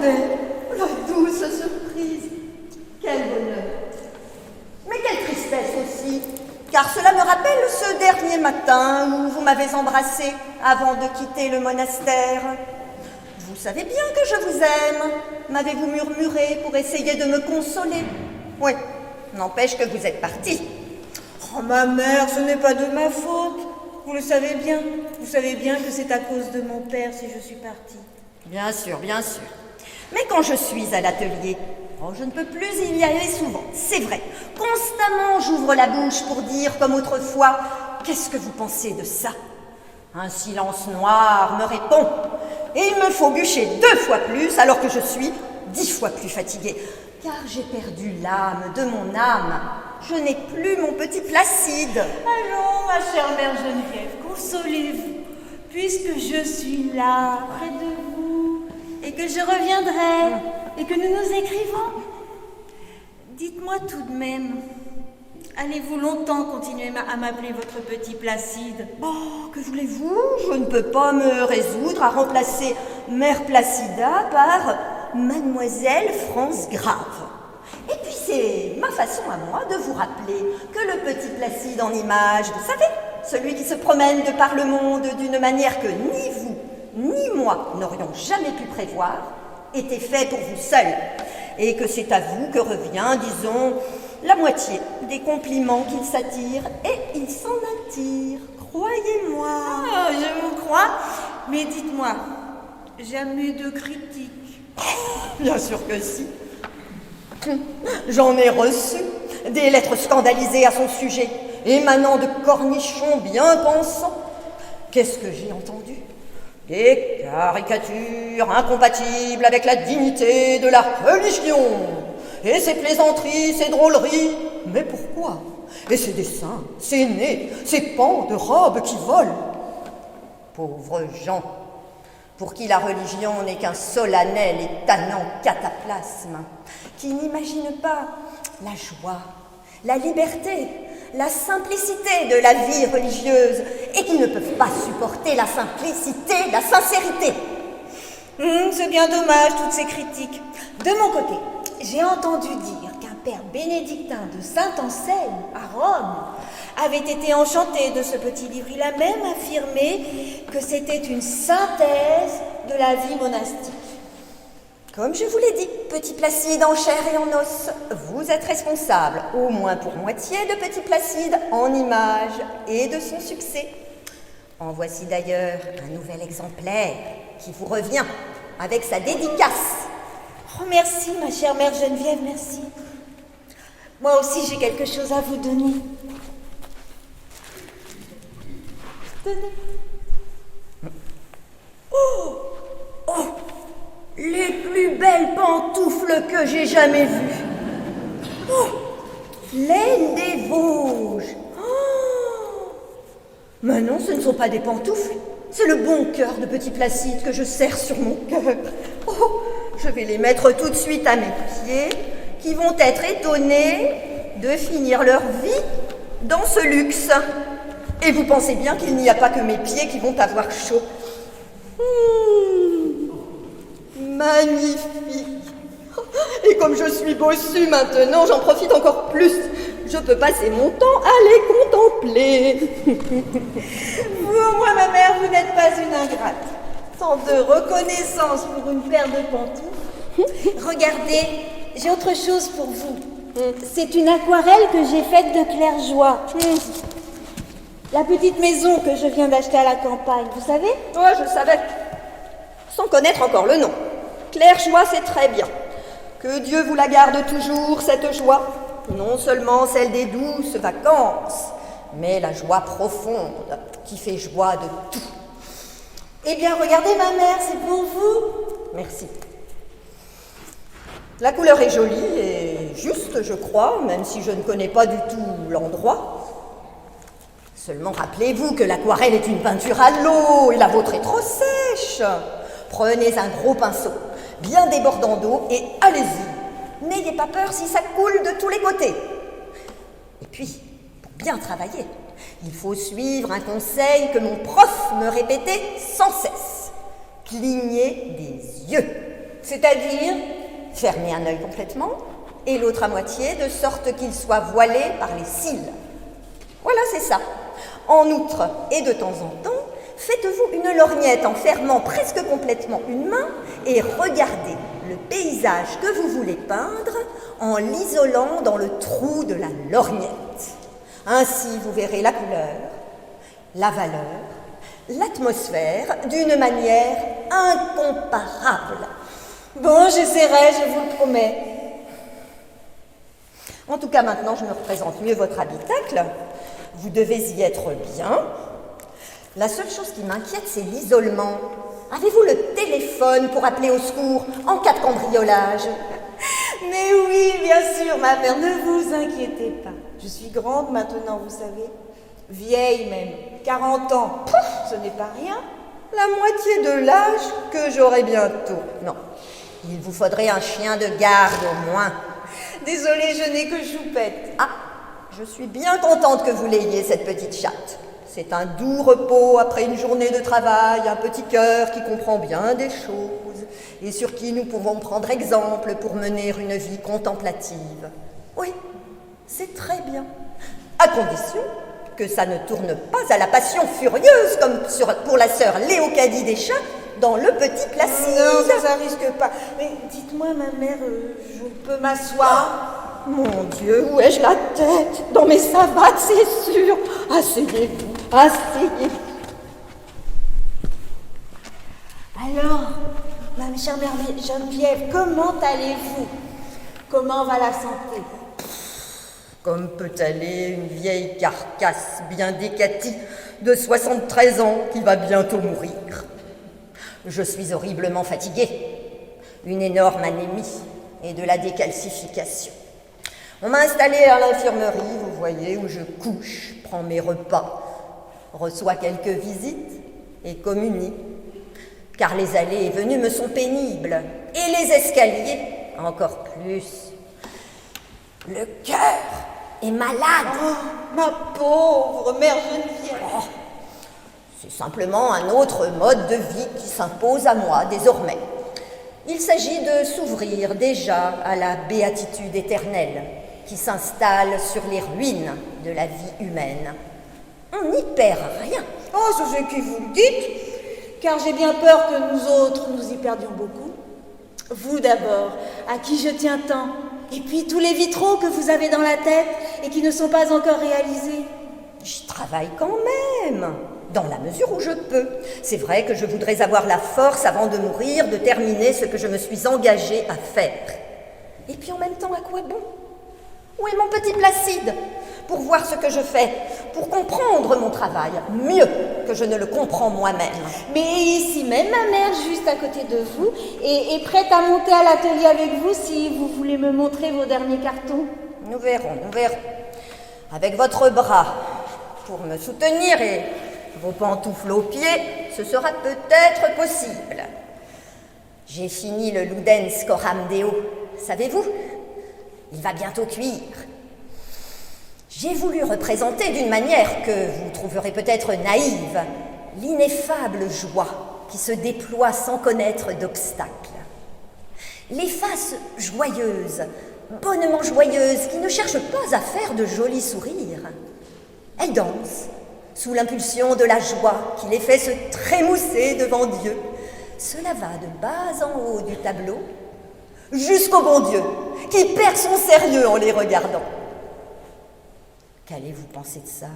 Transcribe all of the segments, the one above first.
attendais. La douce surprise. Quel bonheur. Mais quelle tristesse aussi, car cela me rappelle ce dernier matin où vous m'avez embrassé avant de quitter le monastère. Vous savez bien que je vous aime, m'avez-vous murmuré pour essayer de me consoler. Oui, n'empêche que vous êtes partie. Oh, ma mère, ce n'est pas de ma faute. Vous le savez bien. Vous savez bien que c'est à cause de mon père si je suis partie. Bien sûr, bien sûr. Mais quand je suis à l'atelier, je ne peux plus y aller souvent, c'est vrai. Constamment, j'ouvre la bouche pour dire, comme autrefois, « Qu'est-ce que vous pensez de ça ?» Un silence noir me répond, et il me faut bûcher 2 fois plus alors que je suis 10 fois plus fatiguée. Car j'ai perdu l'âme de mon âme. Je n'ai plus mon petit Placide. Allons, ma chère mère Geneviève, consolez-vous, puisque je suis là, près de vous, et que je reviendrai, et que nous nous écrivons. Dites-moi tout de même, allez-vous longtemps continuer à m'appeler votre petit Placide? Oh, que voulez-vous? Je ne peux pas me résoudre à remplacer Mère Placida par Mademoiselle France Grave. Et puis c'est ma façon à moi de vous rappeler que le petit Placide en image, vous savez, celui qui se promène de par le monde d'une manière que ni vous, ni moi n'aurions jamais pu prévoir, était fait pour vous seul. Et que c'est à vous que revient, disons, la moitié des compliments qu'il s'attire, et il s'en attire, croyez-moi. Ah, je vous crois, mais dites-moi, jamais de critique. Bien sûr que si. J'en ai reçu des lettres scandalisées à son sujet, émanant de cornichons bien pensants. Qu'est-ce que j'ai entendu? Des caricatures incompatibles avec la dignité de la religion. Et ces plaisanteries, ces drôleries. Mais pourquoi? Et ces dessins, ces nez, ces pans de robes qui volent. Pauvres gens, pour qui la religion n'est qu'un solennel et tannant cataplasme, qui n'imaginent pas la joie, la liberté, la simplicité de la vie religieuse, et qui ne peuvent pas supporter la simplicité, la sincérité. C'est bien dommage, toutes ces critiques. De mon côté, j'ai entendu dire qu'un père bénédictin de Saint-Anselme, à Rome, avait été enchanté de ce petit livre. Il a même affirmé que c'était une synthèse de la vie monastique. Comme je vous l'ai dit, petit Placide en chair et en os, vous êtes responsable, au moins pour moitié, de petit Placide en image et de son succès. En voici d'ailleurs un nouvel exemplaire qui vous revient avec sa dédicace. Oh, merci, ma chère mère Geneviève, merci. Moi aussi, j'ai quelque chose à vous donner. Tenez. Oh! Oh! Les plus belles pantoufles que j'ai jamais vues. Oh! Laine des Vosges. Oh! Mais non, ce ne sont pas des pantoufles. C'est le bon cœur de petit Placide que je serre sur mon cœur. Oh! Je vais les mettre tout de suite à mes pieds, qui vont être étonnés de finir leur vie dans ce luxe. Et vous pensez bien qu'il n'y a pas que mes pieds qui vont avoir chaud. Magnifique. Et comme je suis bossue maintenant, j'en profite encore plus. Je peux passer mon temps à les contempler. Vous, moi, ma mère, vous n'êtes pas une ingrate. Tant de reconnaissance pour une paire de pantoufles. Regardez, j'ai autre chose pour vous. C'est une aquarelle que j'ai faite de Claire Joie. La petite maison que je viens d'acheter à la campagne, vous savez? Ouais, je savais. Sans connaître encore le nom. Claire Joie, c'est très bien. Que Dieu vous la garde toujours, cette joie. Non seulement celle des douces vacances, mais la joie profonde qui fait joie de tout. Eh bien, regardez ma mère, c'est pour vous. Merci. La couleur est jolie et juste, je crois, même si je ne connais pas du tout l'endroit. Seulement rappelez-vous que l'aquarelle est une peinture à l'eau et la vôtre est trop sèche. Prenez un gros pinceau, bien débordant d'eau, et allez-y. N'ayez pas peur si ça coule de tous les côtés. Et puis, pour bien travailler, il faut suivre un conseil que mon prof me répétait sans cesse. Clignez des yeux. C'est-à-dire? Fermez un œil complètement et l'autre à moitié, de sorte qu'il soit voilé par les cils. Voilà, c'est ça. En outre, et de temps en temps, faites-vous une lorgnette en fermant presque complètement une main et regardez le paysage que vous voulez peindre en l'isolant dans le trou de la lorgnette. Ainsi, vous verrez la couleur, la valeur, l'atmosphère d'une manière incomparable. Bon, j'essaierai, je vous le promets. En tout cas, maintenant, je me représente mieux votre habitacle. Vous devez y être bien. La seule chose qui m'inquiète, c'est l'isolement. Avez-vous le téléphone pour appeler au secours en cas de cambriolage? Mais oui, bien sûr, ma mère, ne vous inquiétez pas. Je suis grande maintenant, vous savez. Vieille même, 40 ans. Pouf, ce n'est pas rien. La moitié de l'âge que j'aurai bientôt. Non, il vous faudrait un chien de garde au moins. Désolée, je n'ai que Choupette. Ah, je suis bien contente que vous l'ayez, cette petite chatte. C'est un doux repos après une journée de travail, un petit cœur qui comprend bien des choses et sur qui nous pouvons prendre exemple pour mener une vie contemplative. Oui, c'est très bien, à condition que ça ne tourne pas à la passion furieuse comme pour la sœur Léocadie des chats dans Le Petit Placide. Non, ça risque pas. Mais dites-moi, ma mère, je peux m'asseoir? Mon Dieu, où ai-je la tête? Dans mes savates, c'est sûr. Asseyez-vous, asseyez-vous. Alors, ma chère mère Geneviève, comment allez-vous? Comment va la santé? Comme peut aller une vieille carcasse bien décatie de 73 ans qui va bientôt mourir. Je suis horriblement fatiguée, une énorme anémie et de la décalcification. On m'a installée à l'infirmerie, vous voyez, où je couche, prends mes repas, reçois quelques visites et communie, car les allées et venues me sont pénibles, et les escaliers encore plus. Le cœur est malade. Oh, ma pauvre mère Geneviève. Oh, c'est simplement un autre mode de vie qui s'impose à moi désormais. Il s'agit de s'ouvrir déjà à la béatitude éternelle qui s'installe sur les ruines de la vie humaine. On n'y perd rien. Oh, c'est ce que vous le dites, car j'ai bien peur que nous autres, nous y perdions beaucoup. Vous d'abord, à qui je tiens tant, et puis tous les vitraux que vous avez dans la tête et qui ne sont pas encore réalisés. J'y travaille quand même, dans la mesure où je peux. C'est vrai que je voudrais avoir la force, avant de mourir, de terminer ce que je me suis engagée à faire. Et puis en même temps, à quoi bon? Où est mon petit Placide? Pour voir ce que je fais, pour comprendre mon travail, mieux que je ne le comprends moi-même. Mais ici même, ma mère, juste à côté de vous, est prête à monter à l'atelier avec vous si vous voulez me montrer vos derniers cartons. Nous verrons, nous verrons. Avec votre bras pour me soutenir et vos pantoufles aux pieds, ce sera peut-être possible. J'ai fini le Ludens Coram Deo, savez-vous? Il va bientôt cuire. J'ai voulu représenter d'une manière que vous trouverez peut-être naïve l'ineffable joie qui se déploie sans connaître d'obstacles. Les faces joyeuses, bonnement joyeuses, qui ne cherchent pas à faire de jolis sourires. Elles dansent sous l'impulsion de la joie qui les fait se trémousser devant Dieu. Cela va de bas en haut du tableau jusqu'au bon Dieu, qui perd son sérieux en les regardant. Qu'allez-vous penser de ça?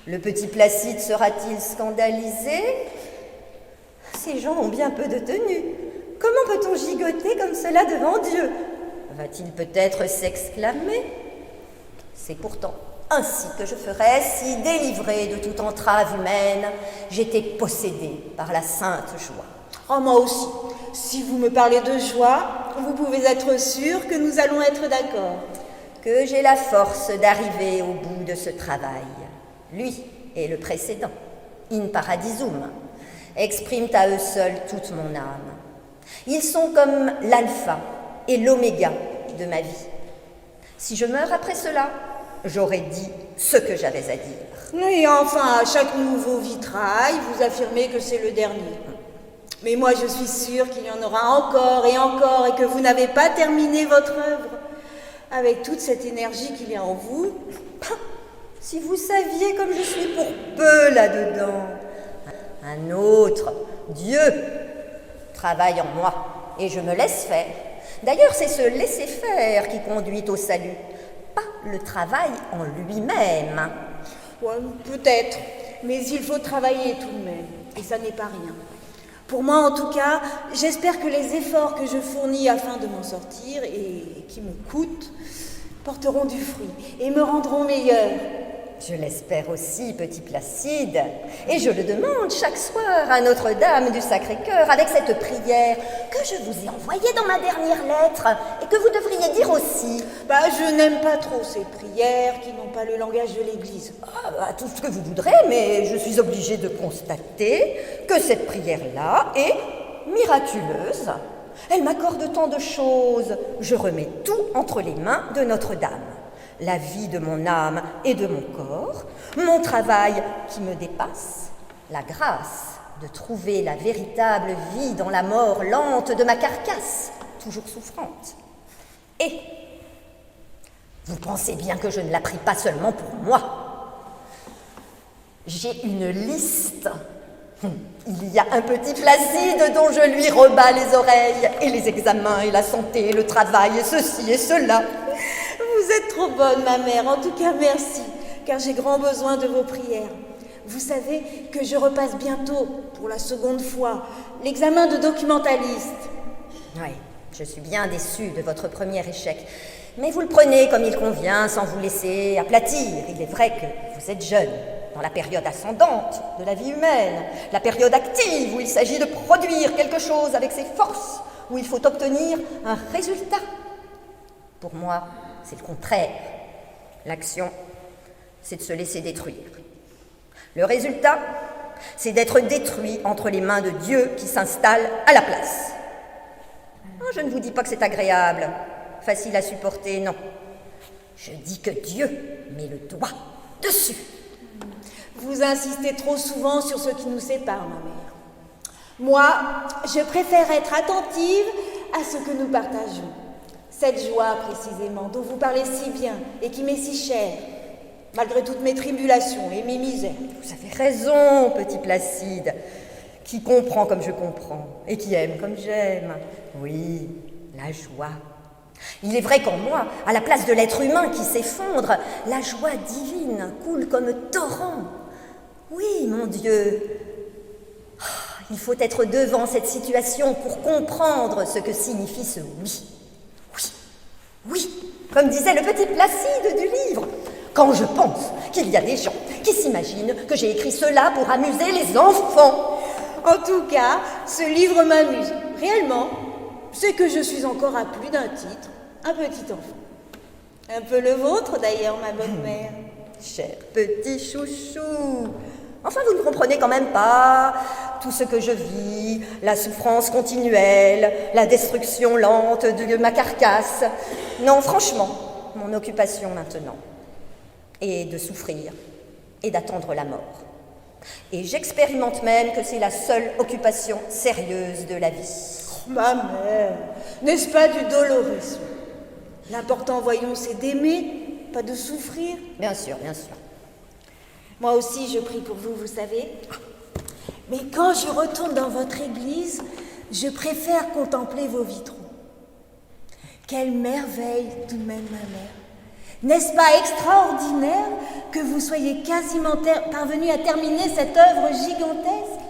Le petit Placide sera-t-il scandalisé? Ces gens ont bien peu de tenue. Comment peut-on gigoter comme cela devant Dieu? Va-t-il peut-être s'exclamer? C'est pourtant ainsi que je ferais si, délivrée de toute entrave humaine, j'étais possédée par la sainte joie. Oh, moi aussi. Si vous me parlez de joie, vous pouvez être sûr que nous allons être d'accord. Que j'ai la force d'arriver au bout de ce travail. Lui et le précédent, In Paradisum, expriment à eux seuls toute mon âme. Ils sont comme l'alpha et l'oméga de ma vie. Si je meurs après cela, j'aurai dit ce que j'avais à dire. Et enfin, à chaque nouveau vitrail, vous affirmez que c'est le dernier. Mais moi, je suis sûre qu'il y en aura encore et que vous n'avez pas terminé votre œuvre. Avec toute cette énergie qu'il y a en vous. Si vous saviez comme je suis pour peu là-dedans. Un autre, Dieu, travaille en moi et je me laisse faire. D'ailleurs, c'est ce laisser faire qui conduit au salut, pas le travail en lui-même. Ouais, peut-être, mais il faut travailler tout de même, et ça n'est pas rien. Pour moi, en tout cas, j'espère que les efforts que je fournis afin de m'en sortir et qui me coûtent porteront du fruit et me rendront meilleure. Je l'espère aussi, petit Placide, et je le demande chaque soir à Notre-Dame du Sacré-Cœur avec cette prière que je vous ai envoyée dans ma dernière lettre et que vous devriez dire aussi. Je n'aime pas trop ces prières qui n'ont pas le langage de l'Église. Tout ce que vous voudrez, mais je suis obligée de constater que cette prière-là est miraculeuse. Elle m'accorde tant de choses. Je remets tout entre les mains de Notre-Dame. La vie de mon âme et de mon corps, mon travail qui me dépasse, la grâce de trouver la véritable vie dans la mort lente de ma carcasse, toujours souffrante. Et vous pensez bien que je ne la prie pas seulement pour moi. J'ai une liste. Il y a un petit Placide dont je lui rebats les oreilles, et les examens, et la santé, et le travail, et ceci et cela. Vous êtes trop bonne, ma mère. En tout cas, merci, car j'ai grand besoin de vos prières. Vous savez que je repasse bientôt, pour la seconde fois, l'examen de documentaliste. Oui, je suis bien déçue de votre premier échec. Mais vous le prenez comme il convient, sans vous laisser aplatir. Il est vrai que vous êtes jeune, dans la période ascendante de la vie humaine, la période active où il s'agit de produire quelque chose avec ses forces, où il faut obtenir un résultat. Pour moi, c'est le contraire. L'action, c'est de se laisser détruire. Le résultat, c'est d'être détruit entre les mains de Dieu qui s'installe à la place. Je ne vous dis pas que c'est agréable, facile à supporter, non. Je dis que Dieu met le doigt dessus. Vous insistez trop souvent sur ce qui nous sépare, ma mère. Moi, je préfère être attentive à ce que nous partageons. Cette joie, précisément, dont vous parlez si bien et qui m'est si chère, malgré toutes mes tribulations et mes misères. Vous avez raison, petit Placide, qui comprend comme je comprends et qui aime comme j'aime. Oui, la joie. Il est vrai qu'en moi, à la place de l'être humain qui s'effondre, la joie divine coule comme torrent. Oui, mon Dieu, il faut être devant cette situation pour comprendre ce que signifie ce oui. Oui, comme disait le petit Placide du livre. Quand je pense qu'il y a des gens qui s'imaginent que j'ai écrit cela pour amuser les enfants. En tout cas, ce livre m'amuse. Réellement, c'est que je suis encore à plus d'un titre, un petit enfant. Un peu le vôtre d'ailleurs, ma bonne mère. Cher petit chouchou. Enfin, vous ne comprenez quand même pas tout ce que je vis, la souffrance continuelle, la destruction lente de ma carcasse. Non, franchement, mon occupation maintenant est de souffrir et d'attendre la mort. Et j'expérimente même que c'est la seule occupation sérieuse de la vie. Oh, ma mère, n'est-ce pas du dolorisme? L'important, voyons, c'est d'aimer, pas de souffrir. Bien sûr, bien sûr. Moi aussi, je prie pour vous, vous savez. Mais quand je retourne dans votre église, je préfère contempler vos vitraux. Quelle merveille, tout de même, ma mère. N'est-ce pas extraordinaire que vous soyez quasiment parvenus à terminer cette œuvre gigantesque,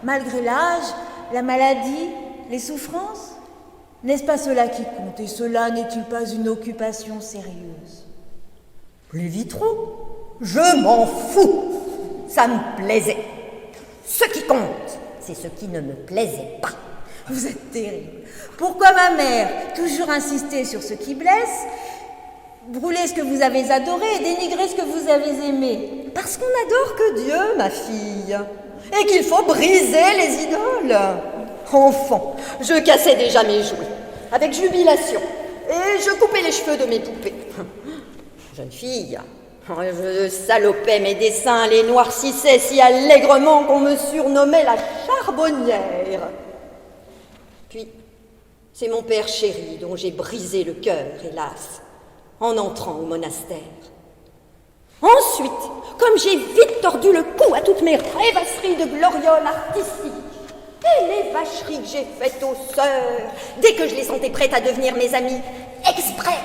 malgré l'âge, la maladie, les souffrances? N'est-ce pas cela qui compte? Et cela n'est-il pas une occupation sérieuse? Les vitraux? Je m'en fous. Ça me plaisait. Ce qui compte, c'est ce qui ne me plaisait pas. Vous êtes terrible. Pourquoi, ma mère, toujours insister sur ce qui blesse, brûler ce que vous avez adoré et dénigrer ce que vous avez aimé? Parce qu'on n'adore que Dieu, ma fille, et qu'il faut briser les idoles. Enfant, je cassais déjà mes jouets, avec jubilation, et je coupais les cheveux de mes poupées. Jeune fille, Je salopais mes dessins, les noircissais si allègrement qu'on me surnommait la charbonnière. Puis, c'est mon père chéri dont j'ai brisé le cœur, hélas, en entrant au monastère. Ensuite, comme j'ai vite tordu le cou à toutes mes rêvasseries de glorioles artistiques, et les vacheries que j'ai faites aux sœurs, dès que je les sentais prêtes à devenir mes amies, exprès.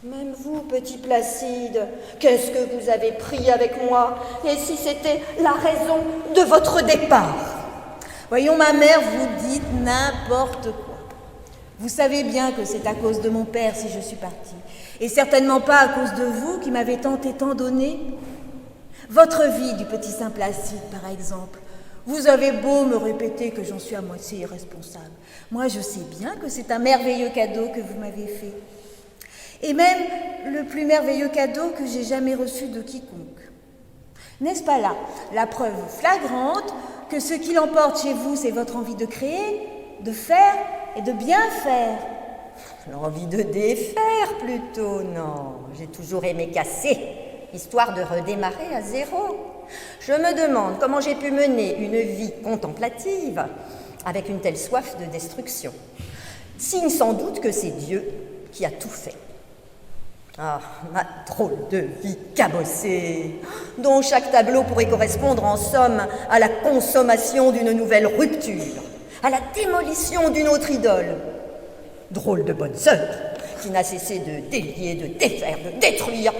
Même vous, petit Placide, qu'est-ce que vous avez pris avec moi? Et si c'était la raison de votre départ? Voyons, ma mère, vous dites n'importe quoi. Vous savez bien que c'est à cause de mon père si je suis partie. Et certainement pas à cause de vous qui m'avez tant et tant donné. Votre vie du petit Saint Placide, par exemple. Vous avez beau me répéter que j'en suis à moitié irresponsable. Moi, je sais bien que c'est un merveilleux cadeau que vous m'avez fait. Et même le plus merveilleux cadeau que j'ai jamais reçu de quiconque. N'est-ce pas là la preuve flagrante que ce qui l'emporte chez vous, c'est votre envie de créer, de faire et de bien faire? L'envie de défaire plutôt, non. J'ai toujours aimé casser, histoire de redémarrer à zéro. Je me demande comment j'ai pu mener une vie contemplative avec une telle soif de destruction. Signe sans doute que c'est Dieu qui a tout fait. Ah, ma drôle de vie cabossée, dont chaque tableau pourrait correspondre en somme à la consommation d'une nouvelle rupture, à la démolition d'une autre idole. Drôle de bonne sœur, qui n'a cessé de délier, de défaire, de détruire.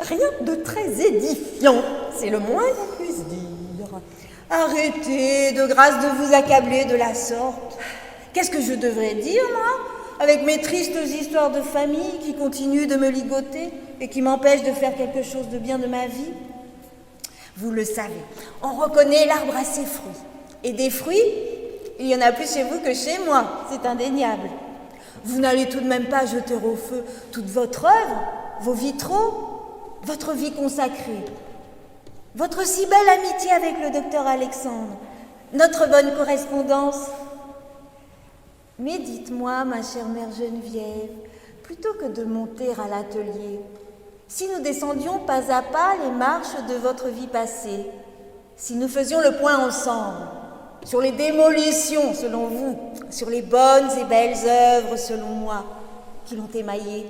Rien de très édifiant, c'est le moins qu'on puisse dire. Arrêtez de grâce de vous accabler de la sorte. Qu'est-ce que je devrais dire, moi, avec mes tristes histoires de famille qui continuent de me ligoter et qui m'empêchent de faire quelque chose de bien de ma vie? Vous le savez, on reconnaît l'arbre à ses fruits. Et des fruits, il y en a plus chez vous que chez moi, c'est indéniable. Vous n'allez tout de même pas jeter au feu toute votre œuvre, vos vitraux, votre vie consacrée, votre si belle amitié avec le docteur Alexandre, notre bonne correspondance. Mais dites-moi, ma chère mère Geneviève, plutôt que de monter à l'atelier, si nous descendions pas à pas les marches de votre vie passée, si nous faisions le point ensemble, sur les démolitions selon vous, sur les bonnes et belles œuvres selon moi, qui l'ont émaillée.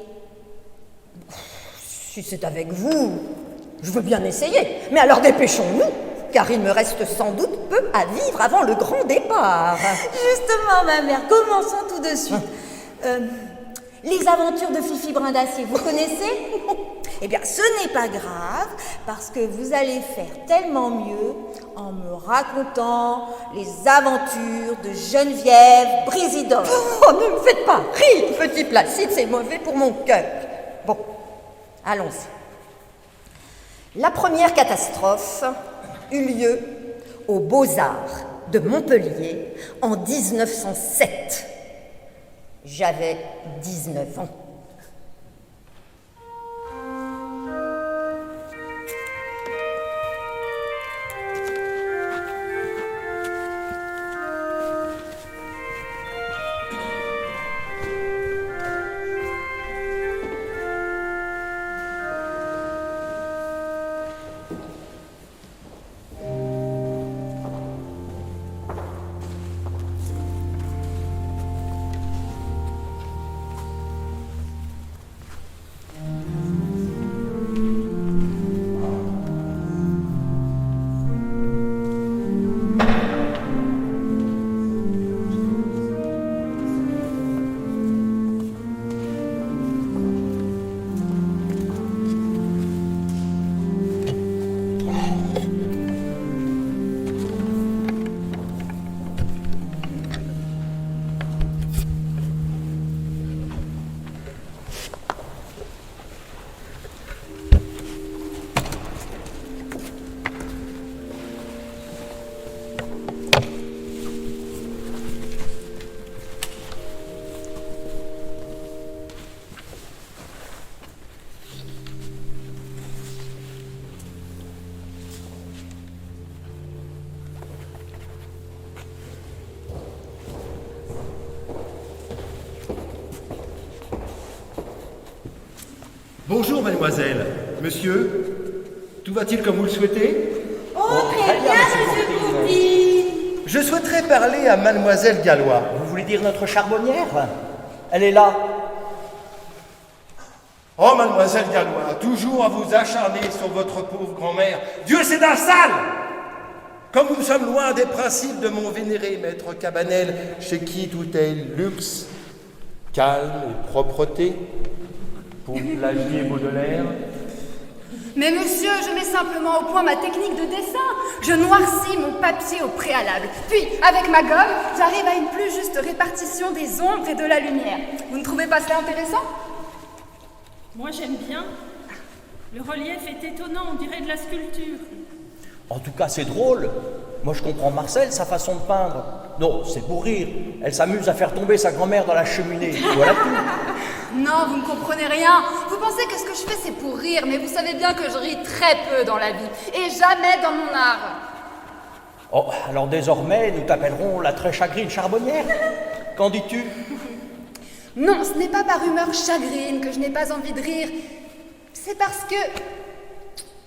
Si c'est avec vous, je veux bien essayer, mais alors dépêchons-nous, car il me reste sans doute peu à vivre avant le grand départ. Justement, ma mère, commençons tout de suite. Les aventures de Fifi Brin d'Acier, vous connaissez? Eh bien, ce n'est pas grave, parce que vous allez faire tellement mieux en me racontant les aventures de Geneviève Brisidor. Oh, ne me faites pas rire, petit Placide, c'est mauvais pour mon cœur. Bon, allons-y. La première catastrophe eut lieu aux Beaux-Arts de Montpellier en 1907. J'avais 19 ans. Bonjour, mademoiselle. Monsieur, tout va-t-il comme vous le souhaitez? Oh, très bien, monsieur Courtine. Je souhaiterais parler à mademoiselle Gallois. Vous voulez dire notre charbonnière? Elle est là. Oh, mademoiselle Gallois, toujours à vous acharner sur votre pauvre grand-mère. Dieu, c'est d'un sale! Comme nous sommes loin des principes de mon vénéré maître Cabanel, chez qui tout est luxe, calme et propreté, pour plagier Baudelaire. Mais monsieur, je mets simplement au point ma technique de dessin. Je noircis mon papier au préalable. Puis, avec ma gomme, j'arrive à une plus juste répartition des ombres et de la lumière. Vous ne trouvez pas cela intéressant? Moi, j'aime bien. Le relief est étonnant, on dirait de la sculpture. En tout cas, c'est drôle. Moi, je comprends Marcel, sa façon de peindre. Non, c'est pour rire. Elle s'amuse à faire tomber sa grand-mère dans la cheminée. Voilà tout. Non, vous ne comprenez rien. Vous pensez que ce que je fais, c'est pour rire, mais vous savez bien que je ris très peu dans la vie, et jamais dans mon art. Oh, alors désormais, nous t'appellerons la très chagrine charbonnière. Qu'en dis-tu? Non, ce n'est pas par humeur chagrine que je n'ai pas envie de rire. C'est parce que...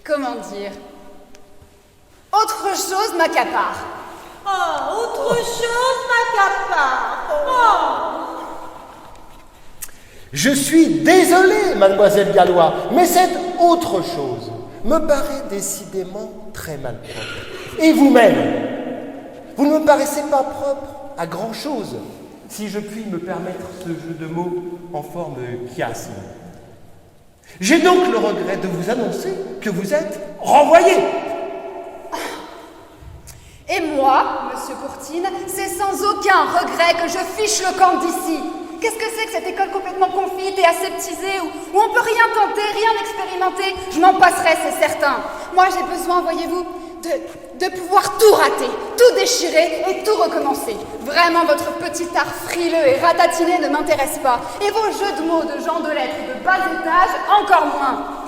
Comment dire? Autre chose m'accapare. Oh, autre chose m'accapare. Oh. Je suis désolé, mademoiselle Gallois, mais cette autre chose me paraît décidément très malpropre. Et vous-même, vous ne me paraissez pas propre à grand-chose, si je puis me permettre ce jeu de mots en forme de chiasme. J'ai donc le regret de vous annoncer que vous êtes renvoyé. Et moi, monsieur Courtine, c'est sans aucun regret que je fiche le camp d'ici. Qu'est-ce que c'est que cette école complètement confite et aseptisée où on peut rien tenter, rien expérimenter? Je m'en passerai, c'est certain. Moi, j'ai besoin, voyez-vous, de pouvoir tout rater, tout déchirer et tout recommencer. Vraiment, votre petit art frileux et ratatiné ne m'intéresse pas. Et vos jeux de mots de gens de lettres de bas étage, encore moins.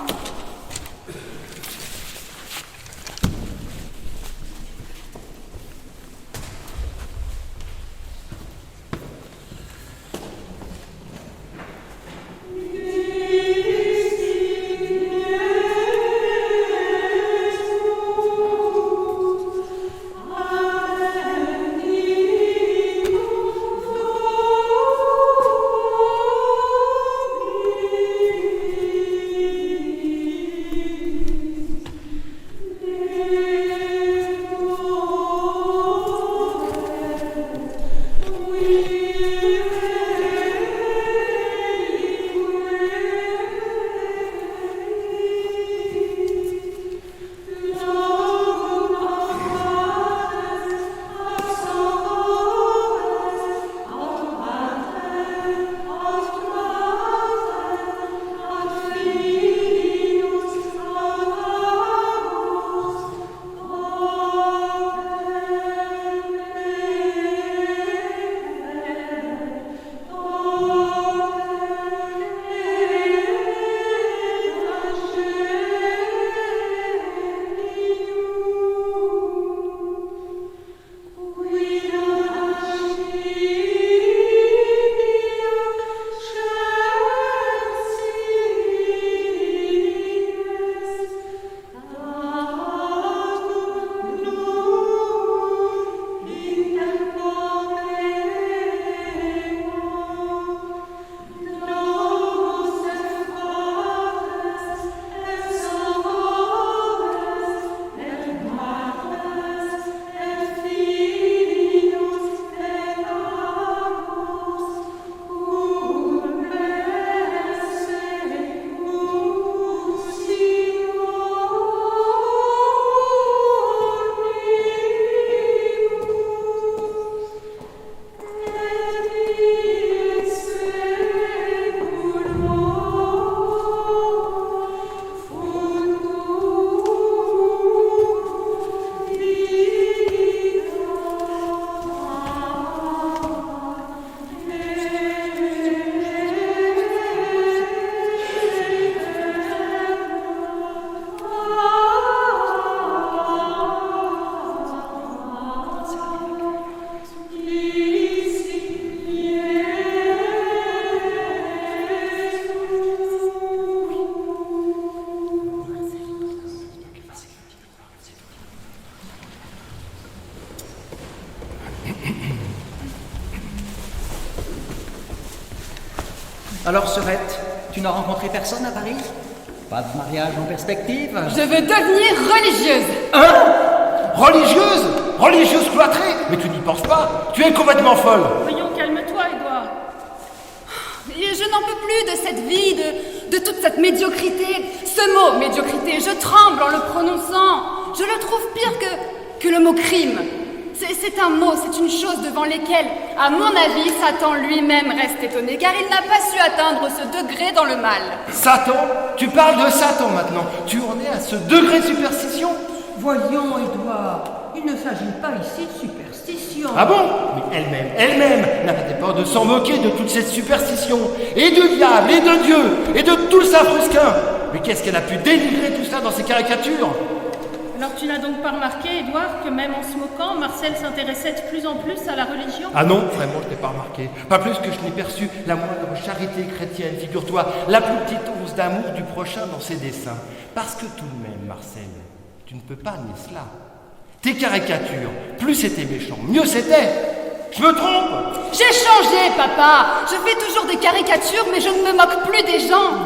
Alors, Serette, tu n'as rencontré personne à Paris? Pas de mariage en perspective? Je veux devenir religieuse. Religieuse? Religieuse cloîtrée? Mais tu n'y penses pas. Tu es complètement folle. Voyons, calme-toi, Édouard. Et je n'en peux plus de cette vie, de toute cette médiocrité. Ce mot, médiocrité, je tremble en le prononçant. Je le trouve pire que le mot crime. C'est un mot, c'est une chose devant lesquelles, à mon avis, Satan lui-même reste étonné, car il n'a pas su atteindre ce degré dans le mal. Satan? Tu parles de Satan maintenant. Tu en es à ce degré de superstition? Voyons, Édouard, il ne s'agit pas ici de superstition. Ah bon? Mais elle-même n'arrêtait pas de s'en moquer de toute cette superstition, et du diable, et de Dieu, et de tout le Saint-Frusquin. Mais qu'est-ce qu'elle a pu dénigrer tout ça dans ses caricatures? Alors tu n'as donc pas remarqué, Édouard, que même en se moquant, Marcel s'intéressait de plus en plus à la religion? Ah non, vraiment, je n'ai pas remarqué. Pas plus que je n'ai perçu la moindre charité chrétienne, figure-toi, la plus petite once d'amour du prochain dans ses dessins. Parce que tout de même, Marcel, tu ne peux pas nier cela. Tes caricatures, plus c'était méchant, mieux c'était. Je me trompe? J'ai changé, papa. Je fais toujours des caricatures, mais je ne me moque plus des gens.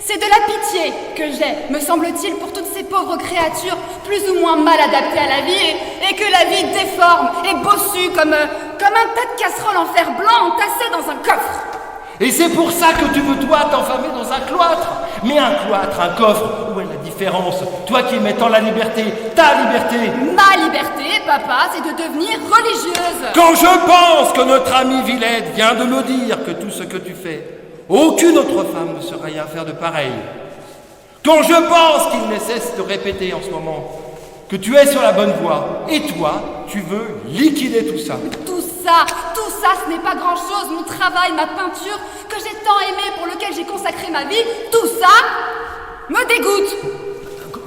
C'est de la pitié que j'ai, me semble-t-il, pour toutes ces pauvres créatures plus ou moins mal adaptées à la vie et que la vie déforme et bossue comme un tas de casseroles en fer blanc entassées dans un coffre. Et c'est pour ça que tu veux, toi, t'enfermer dans un cloître. Mais un cloître, un coffre, où est la différence? Toi qui aimais tant la liberté, ta liberté. Ma liberté, papa, c'est de devenir religieuse. Quand je pense que notre amie Villette vient de me dire que tout ce que tu fais, aucune autre femme ne saurait rien faire de pareil. Quand je pense qu'il ne cesse de répéter en ce moment que tu es sur la bonne voie, et toi, tu veux liquider tout ça. Tout ça, ce n'est pas grand-chose. Mon travail, ma peinture, que j'ai tant aimé, pour lequel j'ai consacré ma vie, tout ça me dégoûte.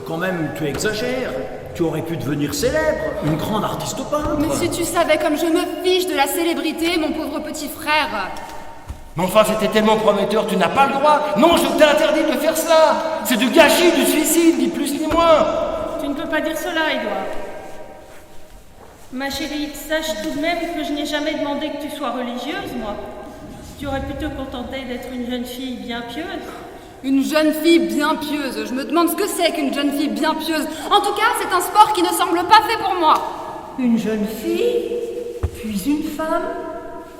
Quand même, tu exagères. Tu aurais pu devenir célèbre, une grande artiste peintre. Mais si tu savais comme je me fiche de la célébrité, mon pauvre petit frère. Mais enfin, c'était tellement prometteur, tu n'as pas le droit. Non, je t'ai interdit de faire cela. C'est du gâchis, du suicide, ni plus ni moins. Tu ne peux pas dire cela, Édouard. Ma chérie, sache tout de même que je n'ai jamais demandé que tu sois religieuse, moi. Tu aurais pu te contenter d'être une jeune fille bien pieuse. Une jeune fille bien pieuse. Je me demande ce que c'est qu'une jeune fille bien pieuse. En tout cas, c'est un sport qui ne semble pas fait pour moi. Une jeune fille, puis une femme,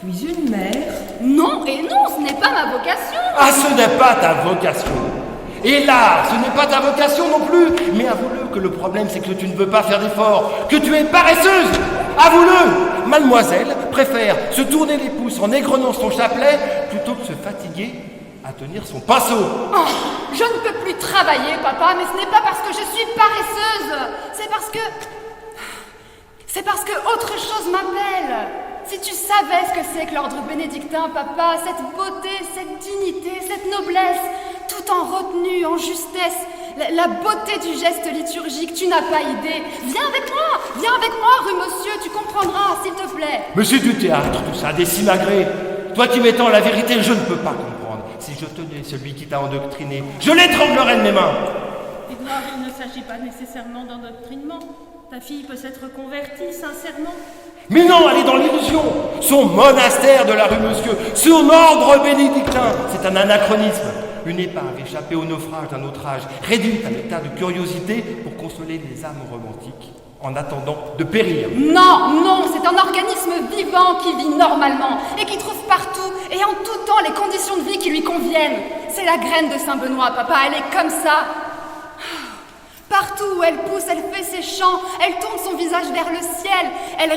puis une mère. Non, et non, ce n'est pas ma vocation. Ah, ce n'est pas ta vocation. Et l'art, ce n'est pas ta vocation non plus. Mais avoue-le que le problème, c'est que tu ne veux pas faire d'efforts, que tu es paresseuse. Avoue-le. Mademoiselle préfère se tourner les pouces en égrenant son chapelet plutôt que se fatiguer à tenir son pinceau. Oh, je ne peux plus travailler, papa, mais ce n'est pas parce que je suis paresseuse. C'est parce que autre chose m'appelle. Si tu savais ce que c'est que l'ordre bénédictin, papa, cette beauté, cette dignité, cette noblesse, tout en retenue, en justesse, la beauté du geste liturgique, tu n'as pas idée. Viens avec moi, rue Monsieur, tu comprendras, s'il te plaît. Mais c'est du théâtre, tout ça, des simagrées. Toi qui m'étends la vérité, je ne peux pas comprendre. Si je tenais celui qui t'a endoctriné, je l'étranglerais de mes mains. Édouard, il ne s'agit pas nécessairement d'endoctrinement. Ta fille peut s'être convertie sincèrement. Mais non, elle est dans l'illusion. Son monastère de la rue Monsieur, son ordre bénédictin, c'est un anachronisme. Une épave échappée au naufrage d'un autre âge, réduite à l'état de curiosité pour consoler les âmes romantiques, en attendant de périr. Non, c'est un organisme vivant qui vit normalement et qui trouve partout et en tout temps les conditions de vie qui lui conviennent. C'est la graine de Saint-Benoît, papa, elle est comme ça. Partout où elle pousse, elle fait ses chants, elle tourne son visage vers le ciel, elle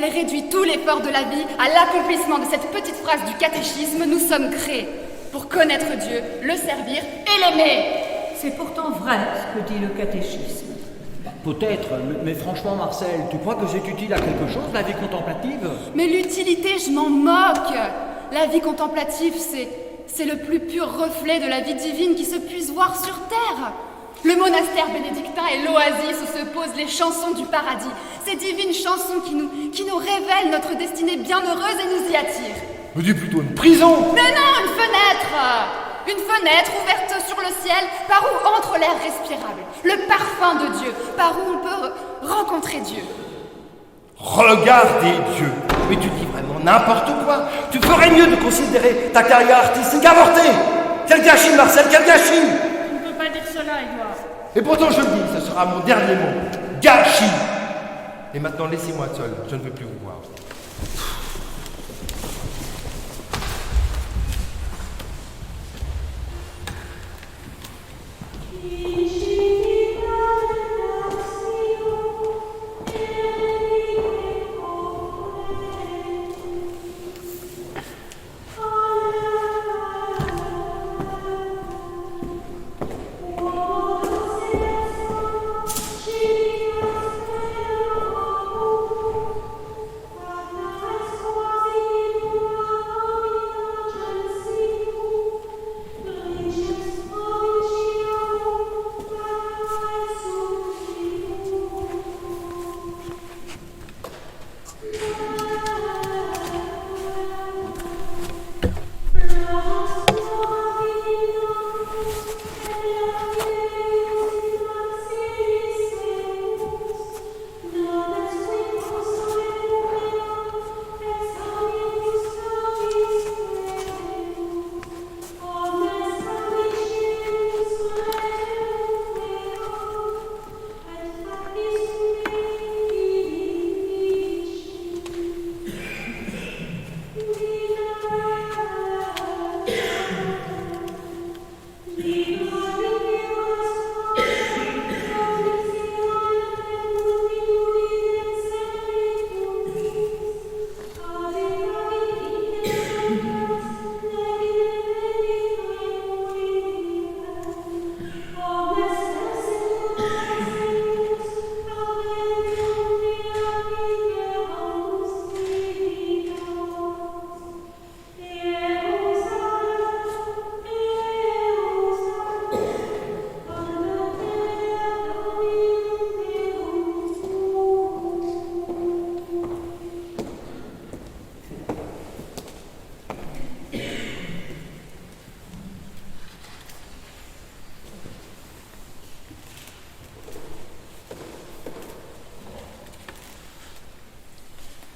réduit tout l'effort de la vie à l'accomplissement de cette petite phrase du catéchisme: nous sommes créés pour connaître Dieu, le servir et l'aimer. C'est pourtant vrai ce que dit le catéchisme. Peut-être, mais franchement, Marcel, tu crois que c'est utile à quelque chose, la vie contemplative? Mais l'utilité, je m'en moque. La vie contemplative, c'est le plus pur reflet de la vie divine qui se puisse voir sur terre. Le monastère bénédictin est l'oasis où se posent les chansons du paradis. Ces divines chansons qui nous révèlent notre destinée bienheureuse et nous y attirent. Me dis plutôt une prison. Mais non, une fenêtre! Une fenêtre ouverte sur le ciel, par où entre l'air respirable, le parfum de Dieu, par où on peut rencontrer Dieu. Regardez Dieu. Mais tu dis vraiment n'importe quoi. Tu ferais mieux de considérer ta carrière artistique avortée. Quel gâchis, Marcel, quel gâchis! Tu ne peux pas dire cela, Édouard. Et pourtant, je le dis, ce sera mon dernier mot. Gâchis! Et maintenant, laissez-moi seul, je ne veux plus vous voir.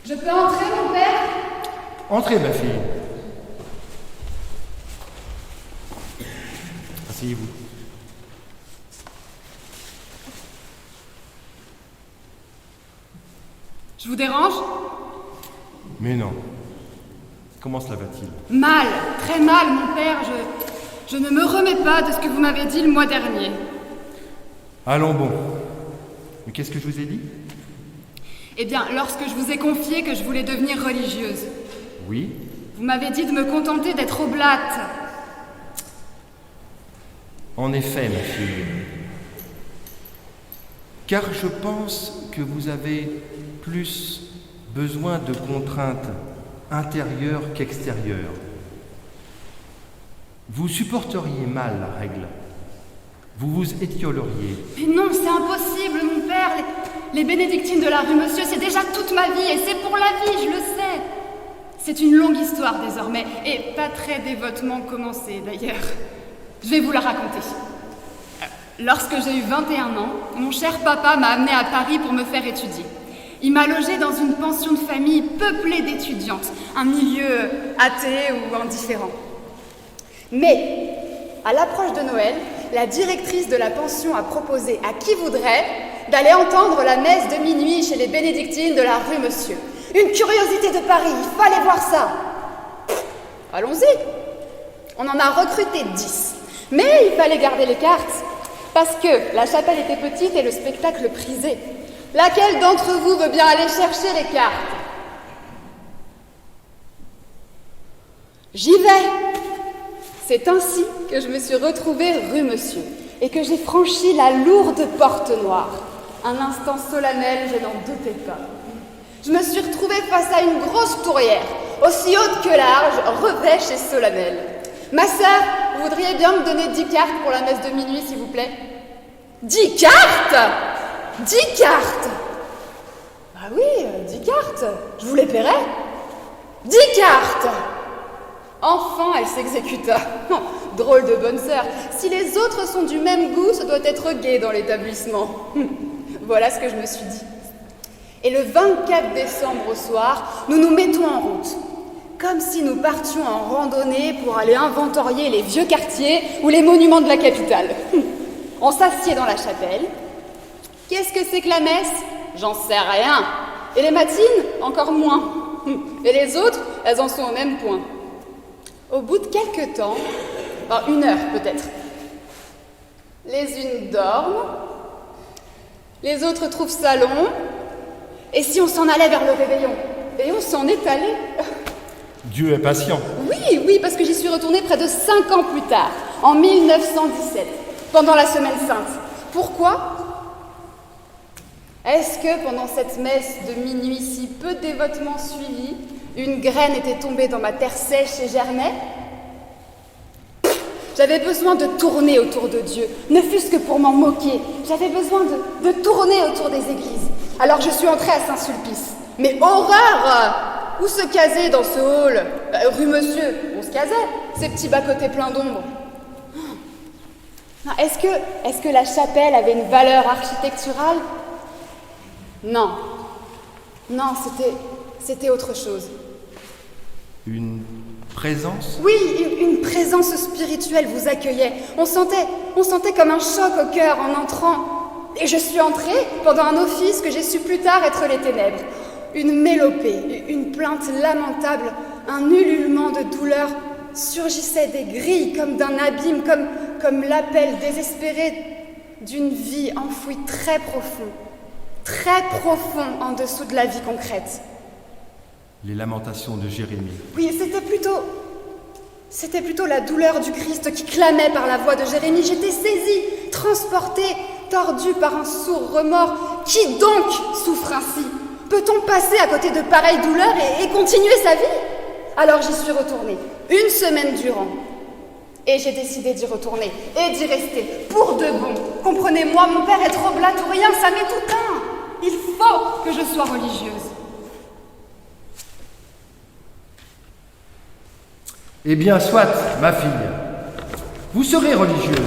Je peux entrer, mon père? Entrez, ma fille. Asseyez-vous. Je vous dérange? Mais non. Comment cela va-t-il? Mal, très mal, mon père. Je ne me remets pas de ce que vous m'avez dit le mois dernier. Allons bon. Mais qu'est-ce que je vous ai dit? Eh bien, lorsque je vous ai confié que je voulais devenir religieuse, Oui. vous m'avez dit de me contenter d'être oblate. En effet, ma fille. Car je pense que vous avez plus besoin de contraintes intérieures qu'extérieures. Vous supporteriez mal la règle. Vous vous étioleriez. Mais non, c'est impossible, mon père. Les bénédictines de la rue Monsieur, c'est déjà toute ma vie, et c'est pour la vie, je le sais. C'est une longue histoire désormais, et pas très dévotement commencée d'ailleurs. Je vais vous la raconter. Lorsque j'ai eu 21 ans, mon cher papa m'a amenée à Paris pour me faire étudier. Il m'a logée dans une pension de famille peuplée d'étudiantes, un milieu athée ou indifférent. Mais, à l'approche de Noël, la directrice de la pension a proposé à qui voudrait d'aller entendre la messe de minuit chez les bénédictines de la rue Monsieur. Une curiosité de Paris, il fallait voir ça. Allons-y. On en a recruté 10. Mais il fallait garder les cartes, parce que la chapelle était petite et le spectacle prisé. Laquelle d'entre vous veut bien aller chercher les cartes? J'y vais. C'est ainsi que je me suis retrouvée rue Monsieur et que j'ai franchi la lourde porte noire. Un instant solennel, je n'en doutais pas. Je me suis retrouvée face à une grosse tourière, aussi haute que large, revêche et solennelle. Ma sœur, vous voudriez bien me donner 10 cartes pour la messe de minuit, s'il vous plaît? 10 cartes? 10 cartes? Ah oui, 10 cartes. Je vous les paierai. 10 cartes. Enfin, elle s'exécuta. Drôle de bonne sœur. Si les autres sont du même goût, ce doit être gai dans l'établissement. Voilà ce que je me suis dit. Et le 24 décembre au soir, nous nous mettons en route. Comme si nous partions en randonnée pour aller inventorier les vieux quartiers ou les monuments de la capitale. On s'assied dans la chapelle. Qu'est-ce que c'est que la messe? J'en sais rien. Et les matines? Encore moins. Et les autres, elles en sont au même point. Au bout de quelques temps, 1 heure peut-être, les unes dorment, les autres trouvent ça long, et si on s'en allait vers le réveillon? Et on s'en est allé. Dieu est patient. Oui, parce que j'y suis retournée près de 5 ans plus tard, en 1917, pendant la Semaine Sainte. Pourquoi? Est-ce que pendant cette messe de minuit si peu dévotement suivie, une graine était tombée dans ma terre sèche et germait? J'avais besoin de tourner autour de Dieu, ne fût-ce que pour m'en moquer. J'avais besoin de tourner autour des églises. Alors je suis entrée à Saint-Sulpice. Mais horreur! Où se caser dans ce hall? Rue Monsieur, on se casait, ces petits bas-côtés pleins d'ombre. Est-ce que la chapelle avait une valeur architecturale? Non, c'était autre chose. Une présence? Oui, une présence spirituelle vous accueillait. On sentait comme un choc au cœur en entrant. Et je suis entrée pendant un office que j'ai su plus tard être les ténèbres. Une mélopée, une plainte lamentable, un ululement de douleur surgissait des grilles comme d'un abîme, comme l'appel désespéré d'une vie enfouie très profond en dessous de la vie concrète. Les lamentations de Jérémie. Oui, c'était plutôt la douleur du Christ qui clamait par la voix de Jérémie. J'étais saisie, transportée, tordue par un sourd remords. Qui donc souffre ainsi? Peut-on passer à côté de pareilles douleurs et continuer sa vie? Alors j'y suis retournée, 1 semaine durant. Et j'ai décidé d'y retourner et d'y rester, pour de bon. Comprenez-moi, mon père est trop blat ou rien, ça m'est tout un. Il faut que je sois religieuse. Eh bien, soit, ma fille, vous serez religieuse.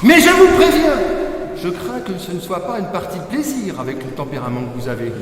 Mais je vous préviens, je crains que ce ne soit pas une partie de plaisir avec le tempérament que vous avez.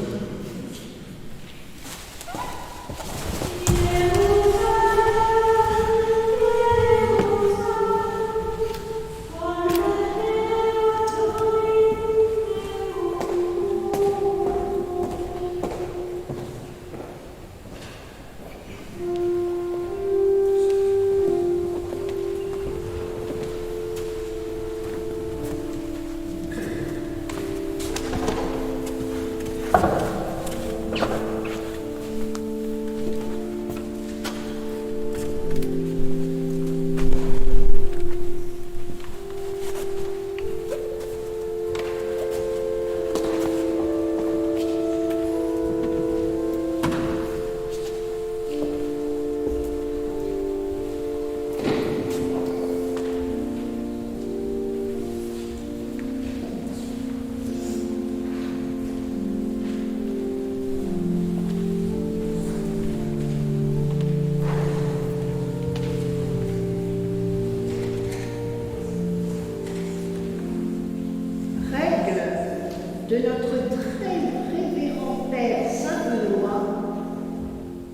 De notre très révérend Père Saint-Benoît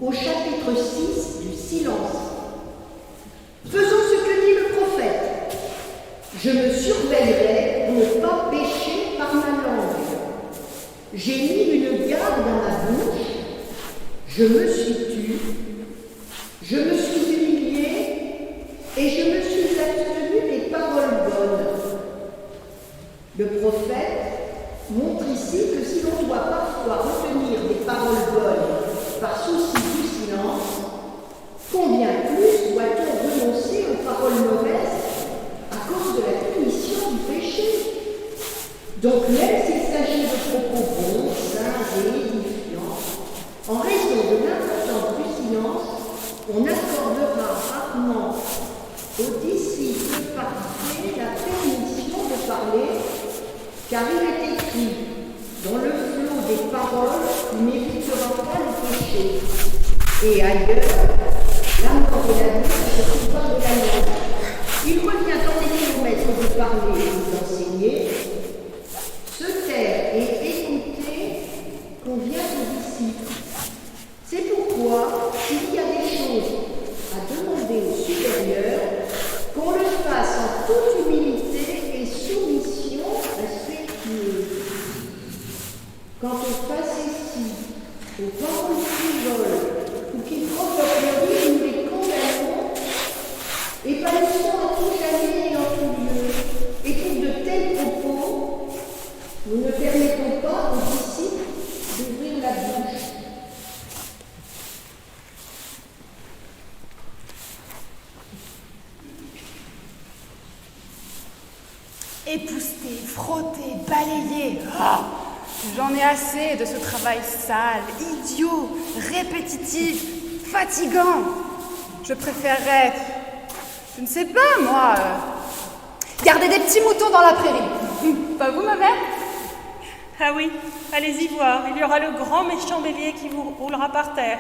au chapitre 6 du silence. Faisons ce que dit le prophète. Je me surveillerai pour ne pas pécher par ma langue. J'ai mis une garde dans ma bouche. Je me suis tue. Je me suis humilié et je me suis abstenu des paroles bonnes. Le prophète montre ici que si l'on doit parfois retenir des paroles bonnes par souci du silence, combien plus doit-on renoncer aux paroles mauvaises à cause de la punition du péché? Donc même s'il s'agit de propos bons, sains et édifiants, en raison de l'importance du silence, on accordera rarement aux disciples parfaits la permission de parler, car il est écrit, dans le flot des paroles, tu n'éviteras pas le péché. Et ailleurs, la mort et la vie se trouvent pas de la langue. Il revient dans les kilomètres de parler et d'enseigner, se taire et écouter, qu'on commandé au supérieur, qu'on le fasse en toute humilité et soumission respectueuse. Quand on passe ici, aux paroles frivoles ou qui provoquent le rire, nous les condamnons et bannissons à tout jamais et en tout lieu. Et pour de tels propos, nous ne permettons pas aux disciples d'ouvrir la bouche. Épousseter, frotter, balayer. Ah, j'en ai assez de ce travail sale, idiot, répétitif, fatigant. Je préférerais, je ne sais pas moi, garder des petits moutons dans la prairie. Pas vous, ma mère? Ah oui, allez-y voir, il y aura le grand méchant bélier qui vous roulera par terre.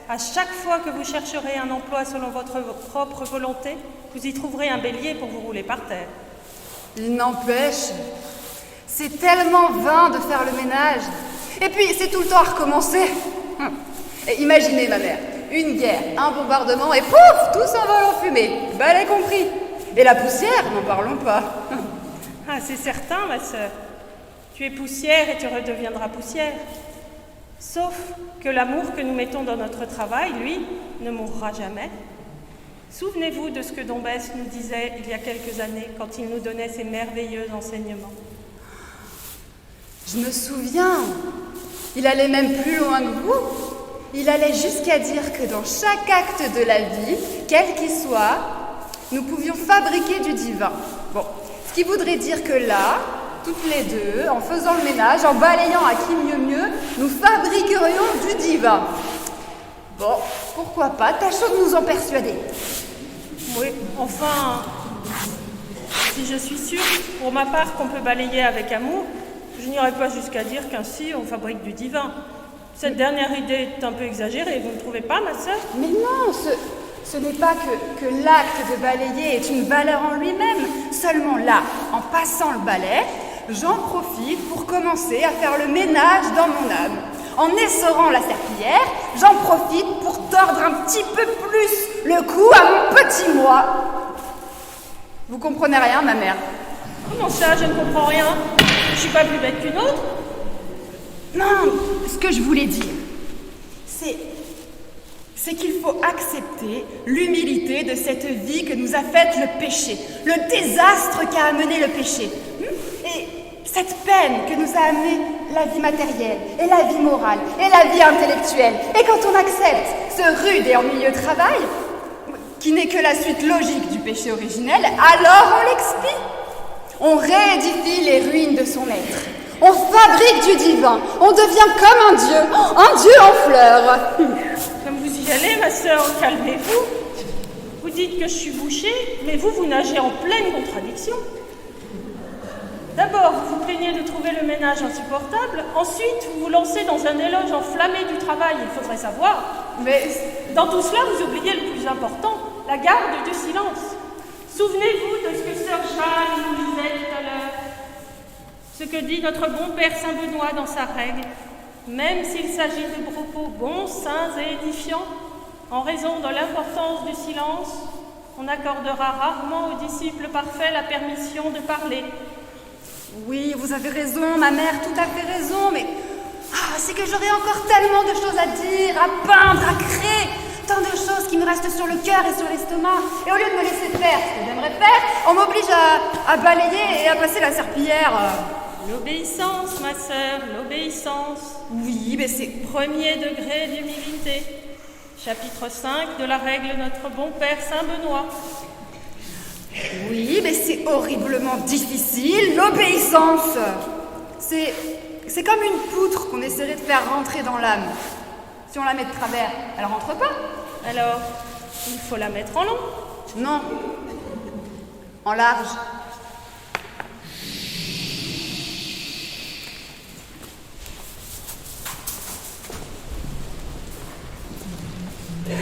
À chaque fois que vous chercherez un emploi selon votre propre volonté, vous y trouverez un bélier pour vous rouler par terre. Il n'empêche, c'est tellement vain de faire le ménage. Et puis, c'est tout le temps à recommencer. Et imaginez, ma mère, une guerre, un bombardement, et pouf, tout s'envole en fumée, balai compris. Et la poussière, n'en parlons pas. Ah, c'est certain, ma sœur. Tu es poussière et tu redeviendras poussière. Sauf que l'amour que nous mettons dans notre travail, lui, ne mourra jamais. Souvenez-vous de ce que Dombès nous disait il y a quelques années quand il nous donnait ses merveilleux enseignements. Je me souviens. Il allait même plus loin que vous. Il allait jusqu'à dire que dans chaque acte de la vie, quel qu'il soit, nous pouvions fabriquer du divin. Bon, ce qui voudrait dire que là, toutes les deux, en faisant le ménage, en balayant à qui mieux, nous fabriquerions du divin. Bon, pourquoi pas, tâchons de nous en persuader. Oui, enfin, si je suis sûre, pour ma part, qu'on peut balayer avec amour, je n'irai pas jusqu'à dire qu'ainsi on fabrique du divin. Cette dernière idée est un peu exagérée, vous ne trouvez pas, ma sœur? Mais non, ce n'est pas que l'acte de balayer est une valeur en lui-même. Seulement là, en passant le balai, j'en profite pour commencer à faire le ménage dans mon âme. En essorant la serpillière, j'en profite pour tordre un petit peu plus le cou à mon petit moi. Vous comprenez rien, ma mère? Comment ça, je ne comprends rien? Je suis pas plus bête qu'une autre? Non, ce que je voulais dire, c'est qu'il faut accepter l'humilité de cette vie que nous a faite le péché, le désastre qu'a amené le péché. Et cette peine que nous a amené la vie matérielle, et la vie morale, et la vie intellectuelle. Et quand on accepte ce rude et ennuyeux travail, qui n'est que la suite logique du péché originel, alors on l'expie. On réédifie les ruines de son être. On fabrique du divin. On devient comme un dieu en fleurs. Comme vous y allez, ma sœur, calmez-vous. Vous dites que je suis bouchée, mais vous nagez en pleine contradiction. D'abord, vous vous plaignez de trouver le ménage insupportable. Ensuite, vous vous lancez dans un éloge enflammé du travail. Il faudrait savoir. Mais dans tout cela, vous oubliez le plus important, la garde du silence. Souvenez-vous de ce que sœur Jeanne nous disait tout à l'heure. Ce que dit notre bon père Saint-Benoît dans sa règle. Même s'il s'agit de propos bons, sains et édifiants, en raison de l'importance du silence, on accordera rarement aux disciples parfaits la permission de parler. Oui, vous avez raison, ma mère, tout à fait raison, mais c'est que j'aurais encore tellement de choses à dire, à peindre, à créer, tant de choses qui me restent sur le cœur et sur l'estomac. Et au lieu de me laisser faire ce que j'aimerais faire, on m'oblige à balayer et à passer la serpillière. L'obéissance, ma sœur, l'obéissance. Oui, mais c'est... Premier degré d'humilité. Chapitre 5 de la règle Notre bon Père Saint-Benoît. Oui, mais c'est horriblement difficile, l'obéissance. C'est comme une poutre qu'on essaierait de faire rentrer dans l'âme. Si on la met de travers, elle rentre pas. Alors, il faut la mettre en long. Non, en large. Oh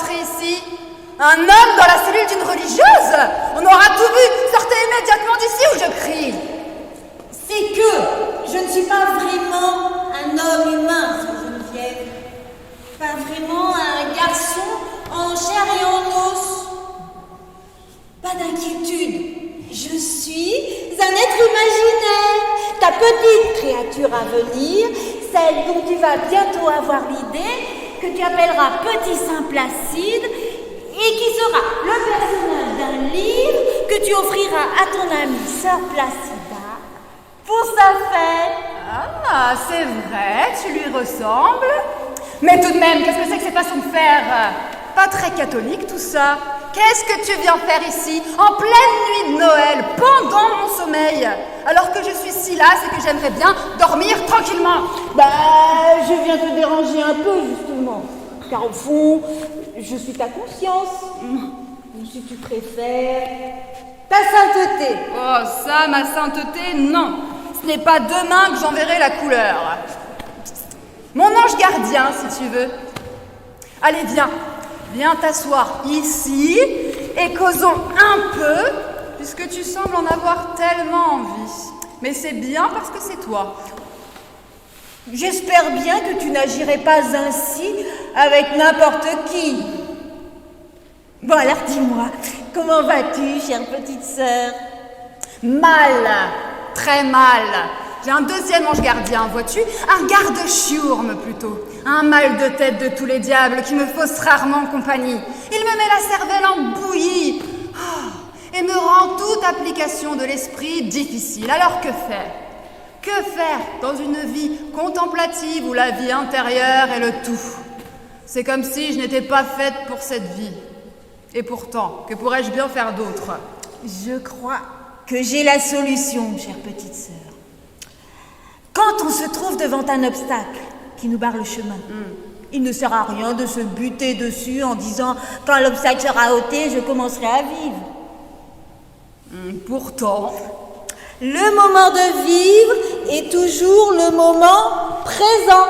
entrer ici? Un homme dans la cellule d'une religieuse? On aura tout vu. Sortez immédiatement d'ici ou je crie. C'est que je ne suis pas vraiment un homme humain, Sœur Geneviève. Pas vraiment un garçon en chair et en os. Pas d'inquiétude. Je suis un être imaginaire. Ta petite créature à venir, celle dont tu vas bientôt avoir l'idée, que tu appelleras Petit Saint Placide, et qui sera le personnage d'un livre que tu offriras à ton amie Sœur Placida pour sa fête. Ah, c'est vrai, tu lui ressembles. Mais tout de même, qu'est-ce que c'est que ces façons de faire? Pas très catholique tout ça. Qu'est-ce que tu viens faire ici, en pleine nuit de Noël, pendant mon sommeil? Alors que je suis si lasse et que j'aimerais bien dormir tranquillement. Je viens te déranger un peu, justement. Car au fond, je suis ta conscience. Ou si tu préfères, ta sainteté. Oh, ça, ma sainteté, non. Ce n'est pas demain que j'enverrai la couleur. Mon ange gardien, si tu veux. Allez, viens. Viens t'asseoir ici et causons un peu, puisque tu sembles en avoir tellement envie. Mais c'est bien parce que c'est toi. J'espère bien que tu n'agirais pas ainsi avec n'importe qui. Bon, alors dis-moi, comment vas-tu, chère petite sœur? Mal, très mal. J'ai un deuxième ange gardien, vois-tu? Un garde-chiourme plutôt. Un mal de tête de tous les diables qui me fausse rarement compagnie. Il me met la cervelle en bouillie et me rend toute application de l'esprit difficile. Alors que faire? Que faire dans une vie contemplative où la vie intérieure est le tout? C'est comme si je n'étais pas faite pour cette vie. Et pourtant, que pourrais-je bien faire d'autre? Je crois que j'ai la solution, chère petite sœur. Quand on se trouve devant un obstacle qui nous barre le chemin, il ne sert à rien de se buter dessus en disant « Quand l'obstacle sera ôté, je commencerai à vivre. » Pourtant, le moment de vivre est toujours le moment présent,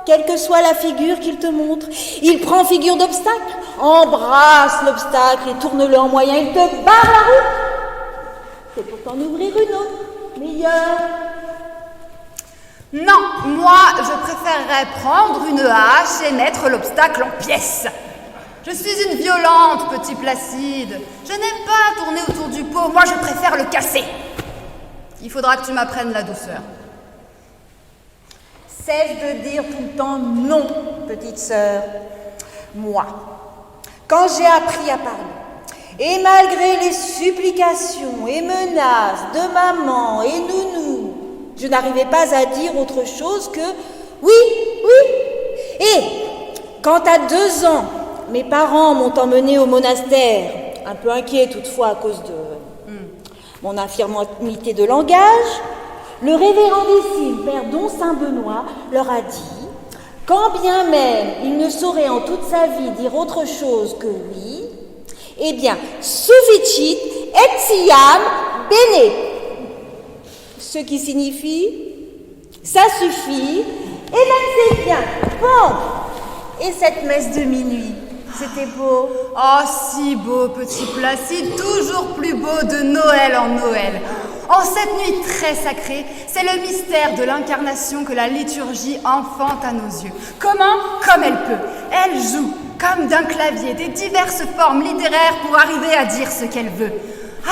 quelle que soit la figure qu'il te montre. Il prend figure d'obstacle, embrasse l'obstacle et tourne-le en moyen, il te barre la route. C'est pour t'en ouvrir une autre, meilleure. Non, moi, je préférerais prendre une hache et mettre l'obstacle en pièces. Je suis une violente, petit Placide. Je n'aime pas tourner autour du pot. Moi, je préfère le casser. Il faudra que tu m'apprennes la douceur. Cesse de dire tout le temps non, petite sœur. Moi, quand j'ai appris à parler, et malgré les supplications et menaces de maman et nounou, je n'arrivais pas à dire autre chose que oui, oui. Et quand à 2 ans, mes parents m'ont emmenée au monastère, un peu inquiet toutefois à cause de mon infirmité de langage, le révérendissime père Don Saint-Benoît leur a dit, quand bien même il ne saurait en toute sa vie dire autre chose que oui, eh bien, sufficit etiam bene, ce qui signifie ça suffit, et même c'est bien. Bon, et cette messe de minuit, c'était beau. Oh, si beau, petit Placide, toujours plus beau de Noël en Noël. En cette nuit très sacrée, c'est le mystère de l'incarnation que la liturgie enfante à nos yeux. Comment? Comme elle peut. Elle joue, comme d'un clavier, des diverses formes littéraires pour arriver à dire ce qu'elle veut.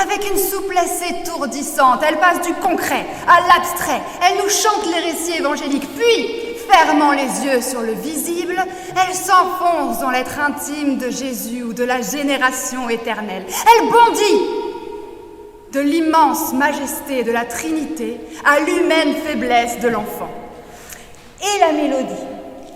Avec une souplesse étourdissante, elle passe du concret à l'abstrait. Elle nous chante les récits évangéliques, puis, fermant les yeux sur le visible, elle s'enfonce dans l'être intime de Jésus ou de la génération éternelle. Elle bondit de l'immense majesté de la Trinité à l'humaine faiblesse de l'enfant. Et la mélodie?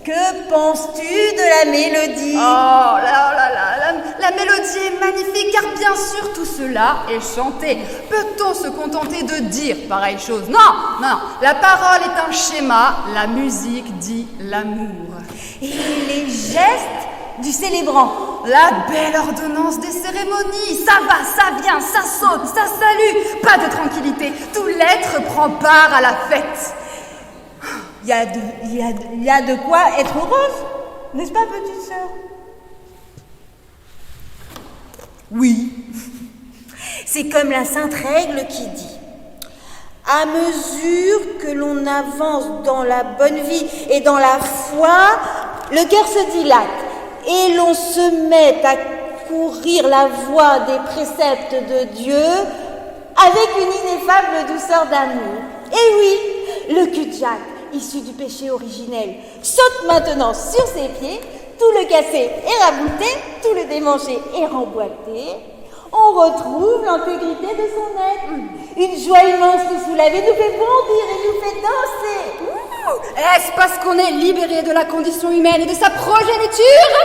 Que penses-tu de la mélodie? Oh là là là, la mélodie est magnifique, car bien sûr tout cela est chanté. Peut-on se contenter de dire pareille chose? Non, non, non. La parole est un schéma, la musique dit l'amour. Et les gestes du célébrant? La belle ordonnance des cérémonies, ça va, ça vient, ça saute, ça salue, pas de tranquillité, tout l'être prend part à la fête. Il y a de quoi être heureuse, n'est-ce pas, petite sœur? Oui. C'est comme la sainte règle qui dit: à mesure que l'on avance dans la bonne vie et dans la foi, le cœur se dilate et l'on se met à courir la voie des préceptes de Dieu avec une ineffable douceur d'amour. Et oui, le cul-de-jac, issu du péché originel, saute maintenant sur ses pieds, tout le cassé est rabouté, tout le démanché est remboîté. On retrouve l'intégrité de son être. Une joie immense nous soulève et nous fait bondir et nous fait danser. Est-ce parce qu'on est libéré de la condition humaine et de sa progéniture?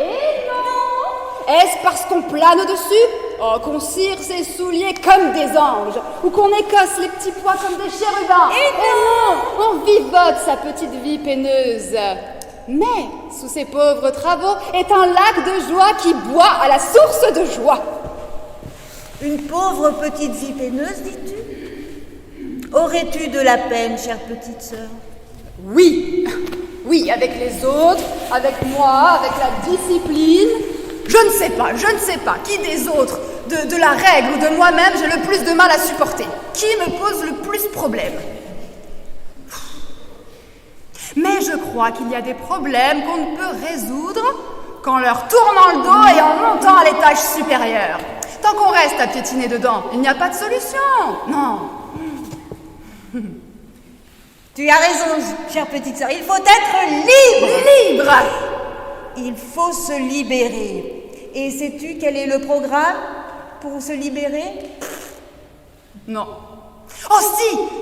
Et non. Est-ce parce qu'on plane au-dessus? Oh, qu'on cire ses souliers comme des anges, ou qu'on écosse les petits pois comme des chérubins? Et non. On vivote sa petite vie peineuse. Mais, sous ces pauvres travaux, est un lac de joie qui boit à la source de joie. Une pauvre petite vie peineuse, dis-tu? Aurais-tu de la peine, chère petite sœur? Oui, oui, avec les autres, avec moi, avec la discipline. Je ne sais pas, qui des autres, de la règle ou de moi-même, j'ai le plus de mal à supporter. Qui me pose le plus problème? Mais je crois qu'il y a des problèmes qu'on ne peut résoudre qu'en leur tournant le dos et en montant à l'étage supérieur. Tant qu'on reste à piétiner dedans, il n'y a pas de solution. Non. Tu as raison, chère petite sœur, il faut être libre. Libre. Il faut se libérer. Et sais-tu quel est le programme pour se libérer? Non. Oh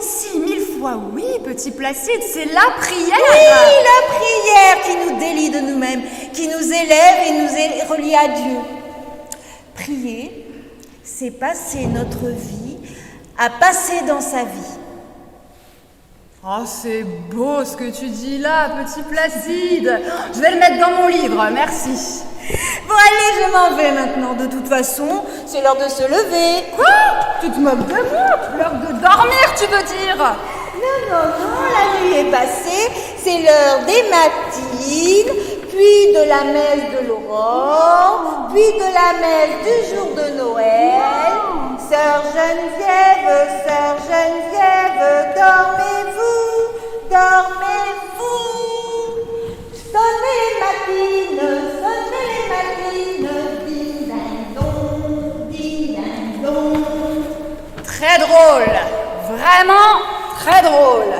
si, 1000 fois oui, petit Placide, c'est la prière. Oui, la prière qui nous délie de nous-mêmes, qui nous élève et nous relie à Dieu. Prier, c'est passer notre vie à passer dans sa vie. Oh, c'est beau ce que tu dis là, petit Placide. Je vais le mettre dans mon livre, merci. Bon allez, je m'en vais maintenant. De toute façon, c'est l'heure de se lever. Quoi? Tu te moques de moi? L'heure de dormir, tu veux dire? Non, la nuit est passée. C'est l'heure des matines, puis de la messe de l'aurore, puis de la messe du jour de Noël. Sœur Geneviève, dormez-vous, dormez-vous. Sonnez les matines, ding-dong, ding-dong. Très drôle, vraiment très drôle.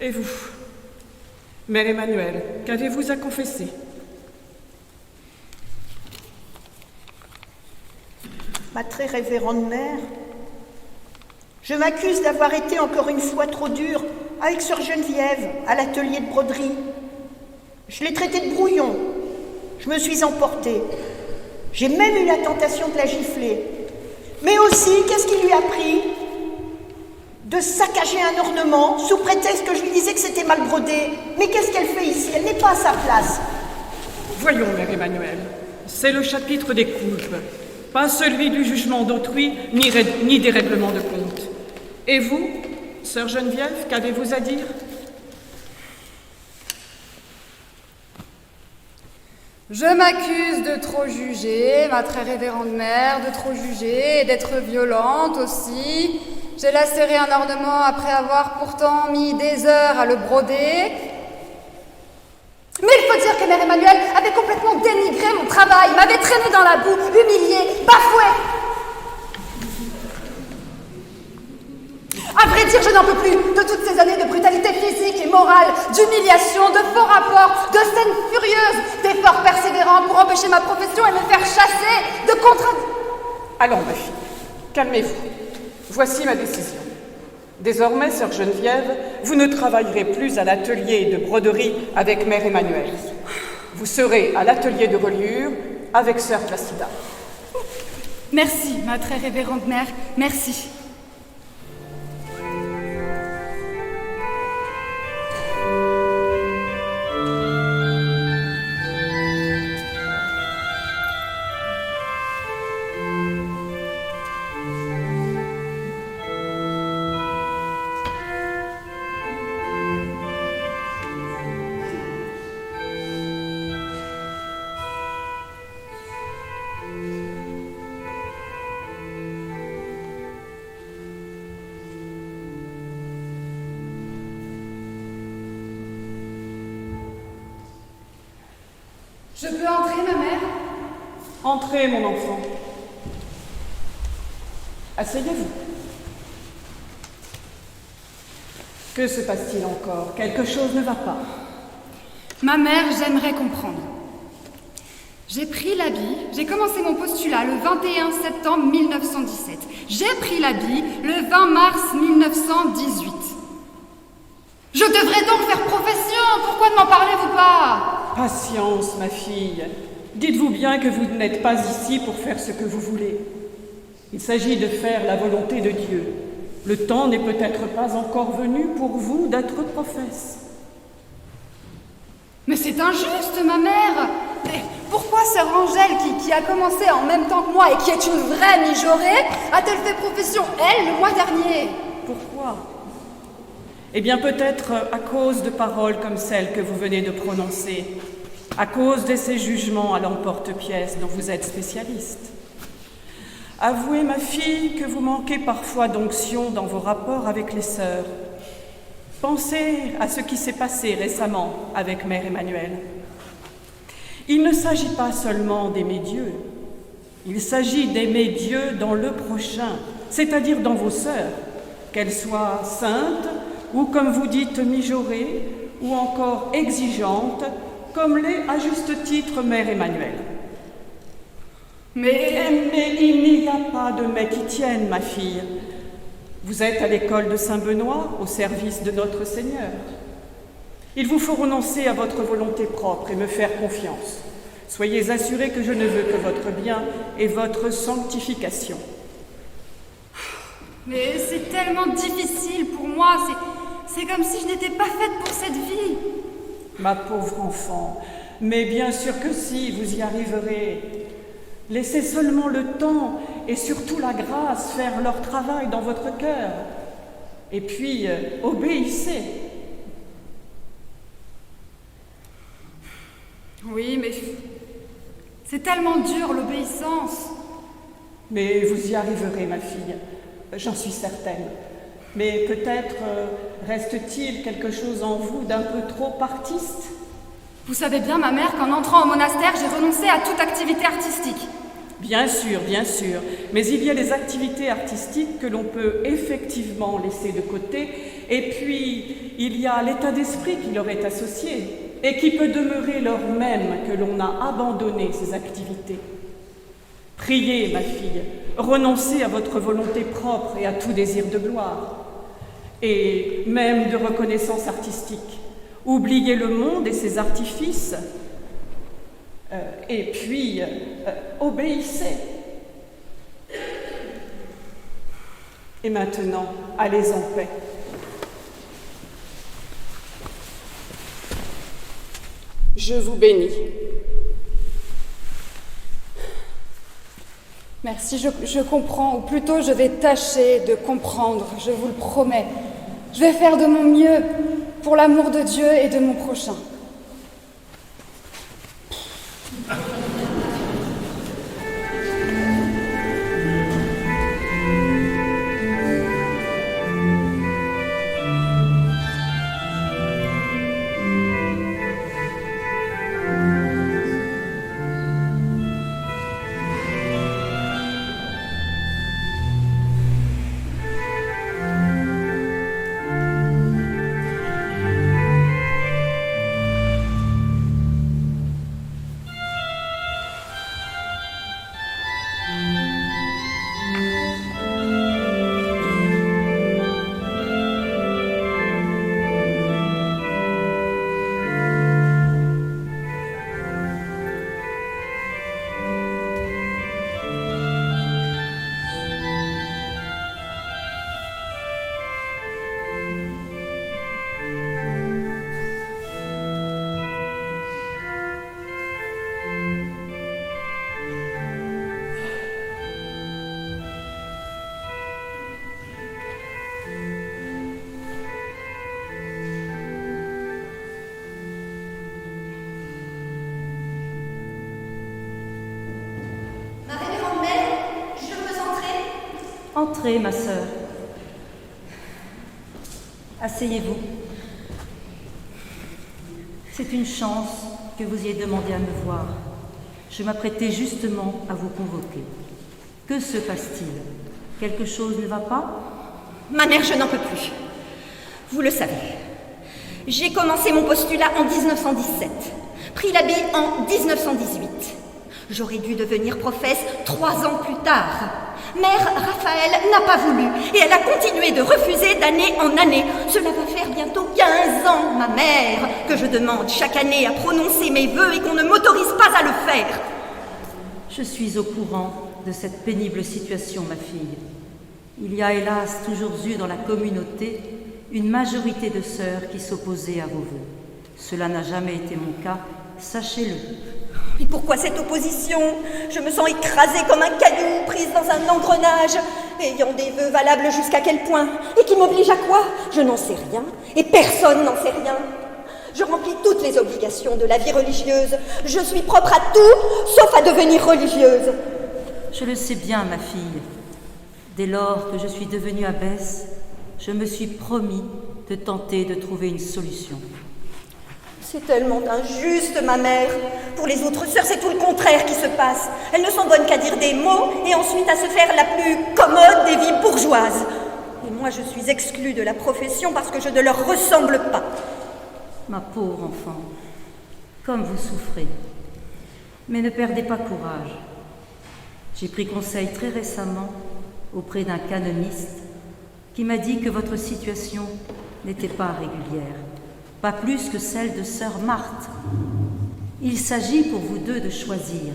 Et vous, Mère Emmanuelle, qu'avez-vous à confesser? Ma très révérende mère, je m'accuse d'avoir été encore une fois trop dure avec sœur Geneviève à l'atelier de broderie. Je l'ai traitée de brouillon. Je me suis emportée. J'ai même eu la tentation de la gifler. Mais aussi, qu'est-ce qui lui a pris? De saccager un ornement sous prétexte que je lui disais que c'était mal brodé. Mais qu'est-ce qu'elle fait ici? Elle n'est pas à sa place. Voyons, Mère Emmanuelle, c'est le chapitre des coupes, pas celui du jugement d'autrui, ni des règlements de compte. Et vous, sœur Geneviève, qu'avez-vous à dire? Je m'accuse de trop juger, ma très révérende mère, de trop juger et d'être violente aussi. J'ai lacéré un ornement après avoir pourtant mis des heures à le broder. Mais il faut dire que Mère Emmanuelle avait complètement dénigré mon travail, m'avait traîné dans la boue, humiliée, bafouée. À vrai dire, je n'en peux plus de toutes ces années de brutalité physique et morale, d'humiliation, de faux rapports, de scènes furieuses, d'efforts persévérants pour empêcher ma profession et me faire chasser, de contraintes. Allons, ma fille, calmez-vous. Voici ma décision. Désormais, sœur Geneviève, vous ne travaillerez plus à l'atelier de broderie avec Mère Emmanuelle. Vous serez à l'atelier de reliure avec sœur Placida. Merci, ma très révérende mère, merci. Je peux entrer, ma mère? Entrez, mon enfant. Asseyez-vous. Que se passe-t-il encore? Quelque chose ne va pas. Ma mère, j'aimerais comprendre. J'ai pris l'habit, j'ai commencé mon postulat le 21 septembre 1917. J'ai pris l'habit le 20 mars 1918. Je devrais donc faire profession. Pourquoi ne m'en parlez-vous pas? Patience, ma fille. Dites-vous bien que vous n'êtes pas ici pour faire ce que vous voulez. Il s'agit de faire la volonté de Dieu. Le temps n'est peut-être pas encore venu pour vous d'être professe. Mais c'est injuste, ma mère. Mais pourquoi sœur Angèle, qui a commencé en même temps que moi et qui est une vraie mijaurée, a-t-elle fait profession, elle, le mois dernier? Pourquoi? Eh bien, peut-être à cause de paroles comme celles que vous venez de prononcer, à cause de ces jugements à l'emporte-pièce dont vous êtes spécialiste. Avouez, ma fille, que vous manquez parfois d'onction dans vos rapports avec les sœurs. Pensez à ce qui s'est passé récemment avec Mère Emmanuelle. Il ne s'agit pas seulement d'aimer Dieu, il s'agit d'aimer Dieu dans le prochain, c'est-à-dire dans vos sœurs, qu'elles soient saintes, ou comme vous dites mijaurée, ou encore exigeante, comme l'est à juste titre Mère Emmanuelle. Mais il n'y a pas de mais qui tienne, ma fille. Vous êtes à l'école de Saint-Benoît, au service de notre Seigneur. Il vous faut renoncer à votre volonté propre et me faire confiance. Soyez assurés que je ne veux que votre bien et votre sanctification. Mais c'est tellement difficile pour moi, c'est comme si je n'étais pas faite pour cette vie. Ma pauvre enfant, mais bien sûr que si, vous y arriverez. Laissez seulement le temps et surtout la grâce faire leur travail dans votre cœur. Et puis, obéissez. Oui, mais c'est tellement dur l'obéissance. Mais vous y arriverez, ma fille, j'en suis certaine. Mais peut-être reste-t-il quelque chose en vous d'un peu trop artiste? Vous savez bien, ma mère, qu'en entrant au monastère, j'ai renoncé à toute activité artistique. Bien sûr, mais il y a les activités artistiques que l'on peut effectivement laisser de côté, et puis il y a l'état d'esprit qui leur est associé, et qui peut demeurer lors même que l'on a abandonné ces activités. Priez, ma fille, renoncez à votre volonté propre et à tout désir de gloire, et même de reconnaissance artistique. Oubliez le monde et ses artifices, et puis obéissez. Et maintenant, allez en paix. Je vous bénis. Merci, je comprends, ou plutôt je vais tâcher de comprendre, je vous le promets. Je vais faire de mon mieux pour l'amour de Dieu et de mon prochain. Entrez, ma sœur. Asseyez-vous. C'est une chance que vous ayez demandé à me voir. Je m'apprêtais justement à vous convoquer. Que se passe-t-il? Quelque chose ne va pas? Ma mère, je n'en peux plus. Vous le savez. J'ai commencé mon postulat en 1917, pris l'habit en 1918. J'aurais dû devenir professe 3 ans plus tard. Mère Raphaël n'a pas voulu et elle a continué de refuser d'année en année. Cela va faire bientôt 15 ans, ma mère, que je demande chaque année à prononcer mes vœux et qu'on ne m'autorise pas à le faire. Je suis au courant de cette pénible situation, ma fille. Il y a hélas toujours eu dans la communauté une majorité de sœurs qui s'opposaient à vos vœux. Cela n'a jamais été mon cas, sachez-le. Et pourquoi cette opposition? Je me sens écrasée comme un caillou, prise dans un engrenage, ayant des vœux valables jusqu'à quel point? Et qui m'oblige à quoi? Je n'en sais rien, et personne n'en sait rien. Je remplis toutes les obligations de la vie religieuse. Je suis propre à tout, sauf à devenir religieuse. Je le sais bien, ma fille. Dès lors que je suis devenue abbesse, je me suis promis de tenter de trouver une solution. C'est tellement injuste, ma mère. Pour les autres sœurs, c'est tout le contraire qui se passe. Elles ne sont bonnes qu'à dire des mots et ensuite à se faire la plus commode des vies bourgeoises. Et moi, je suis exclue de la profession parce que je ne leur ressemble pas. Ma pauvre enfant, comme vous souffrez. Mais ne perdez pas courage. J'ai pris conseil très récemment auprès d'un canoniste qui m'a dit que votre situation n'était pas régulière. Pas plus que celle de sœur Marthe. Il s'agit pour vous deux de choisir.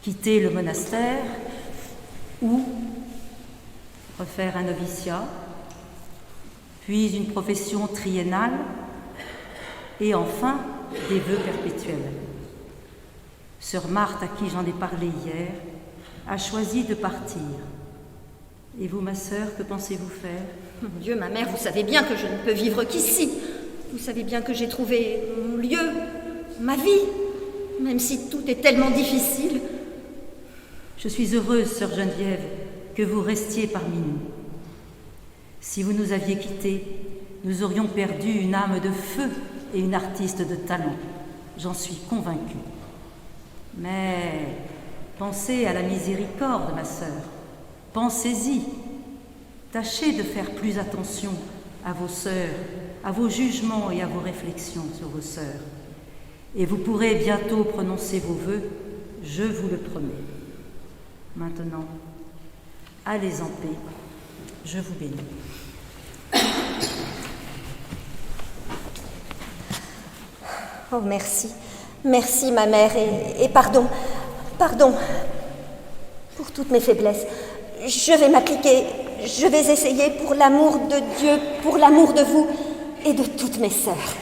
Quitter le monastère ou refaire un noviciat, puis une profession triennale et enfin des vœux perpétuels. Sœur Marthe, à qui j'en ai parlé hier, a choisi de partir. Et vous, ma sœur, que pensez-vous faire? Mon Dieu, ma mère, vous savez bien que je ne peux vivre qu'ici. Vous savez bien que j'ai trouvé mon lieu, ma vie, même si tout est tellement difficile. Je suis heureuse, sœur Geneviève, que vous restiez parmi nous. Si vous nous aviez quittés, nous aurions perdu une âme de feu et une artiste de talent. J'en suis convaincue. Mais Pensez à la miséricorde, ma sœur. Pensez-y. Tâchez de faire plus attention à vos sœurs, à vos jugements et à vos réflexions sur vos sœurs. Et vous pourrez bientôt prononcer vos vœux, je vous le promets. Maintenant, allez en paix, je vous bénis. Oh, merci. Merci, ma mère, et pardon. Pardon pour toutes mes faiblesses. Je vais m'appliquer, je vais essayer pour l'amour de Dieu, pour l'amour de vous et de toutes mes sœurs.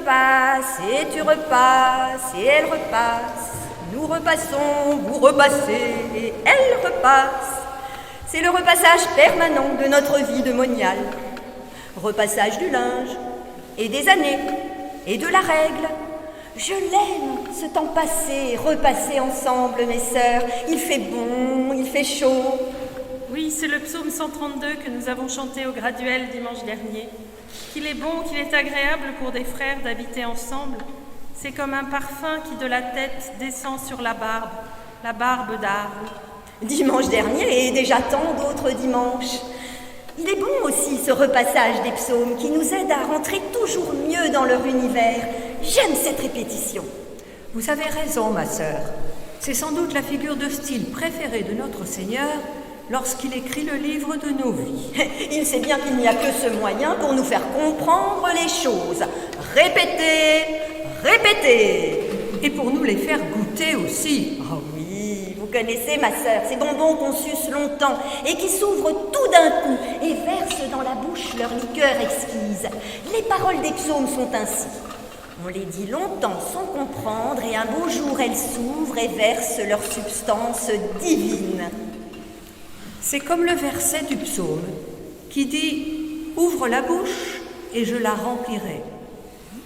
repasse, et tu repasses, et elle repasse. Nous repassons, vous repassez, et elle repasse. C'est le repassage permanent de notre vie de moniale. Repassage du linge, et des années, et de la règle. Je l'aime, ce temps passé, repassé ensemble, mes sœurs. Il fait bon, il fait chaud. Oui, c'est le psaume 132 que nous avons chanté au graduel dimanche dernier. Qu'il est bon, qu'il est agréable pour des frères d'habiter ensemble. C'est comme un parfum qui de la tête descend sur la barbe d'arbre. Dimanche dernier et déjà tant d'autres dimanches. Il est bon aussi ce repassage des psaumes qui nous aide à rentrer toujours mieux dans leur univers. J'aime cette répétition. Vous avez raison, ma sœur. C'est sans doute la figure de style préférée de notre Seigneur lorsqu'il écrit le livre de nos vies. Il sait bien qu'il n'y a que ce moyen pour nous faire comprendre les choses. Répéter, répéter. Et pour nous les faire goûter aussi. Oh oui, vous connaissez, ma sœur, ces bonbons qu'on suce longtemps et qui s'ouvrent tout d'un coup et versent dans la bouche leur liqueur exquise. Les paroles des psaumes sont ainsi. On les dit longtemps sans comprendre et un beau jour elles s'ouvrent et versent leur substance divine. C'est comme le verset du psaume qui dit « Ouvre la bouche et je la remplirai ».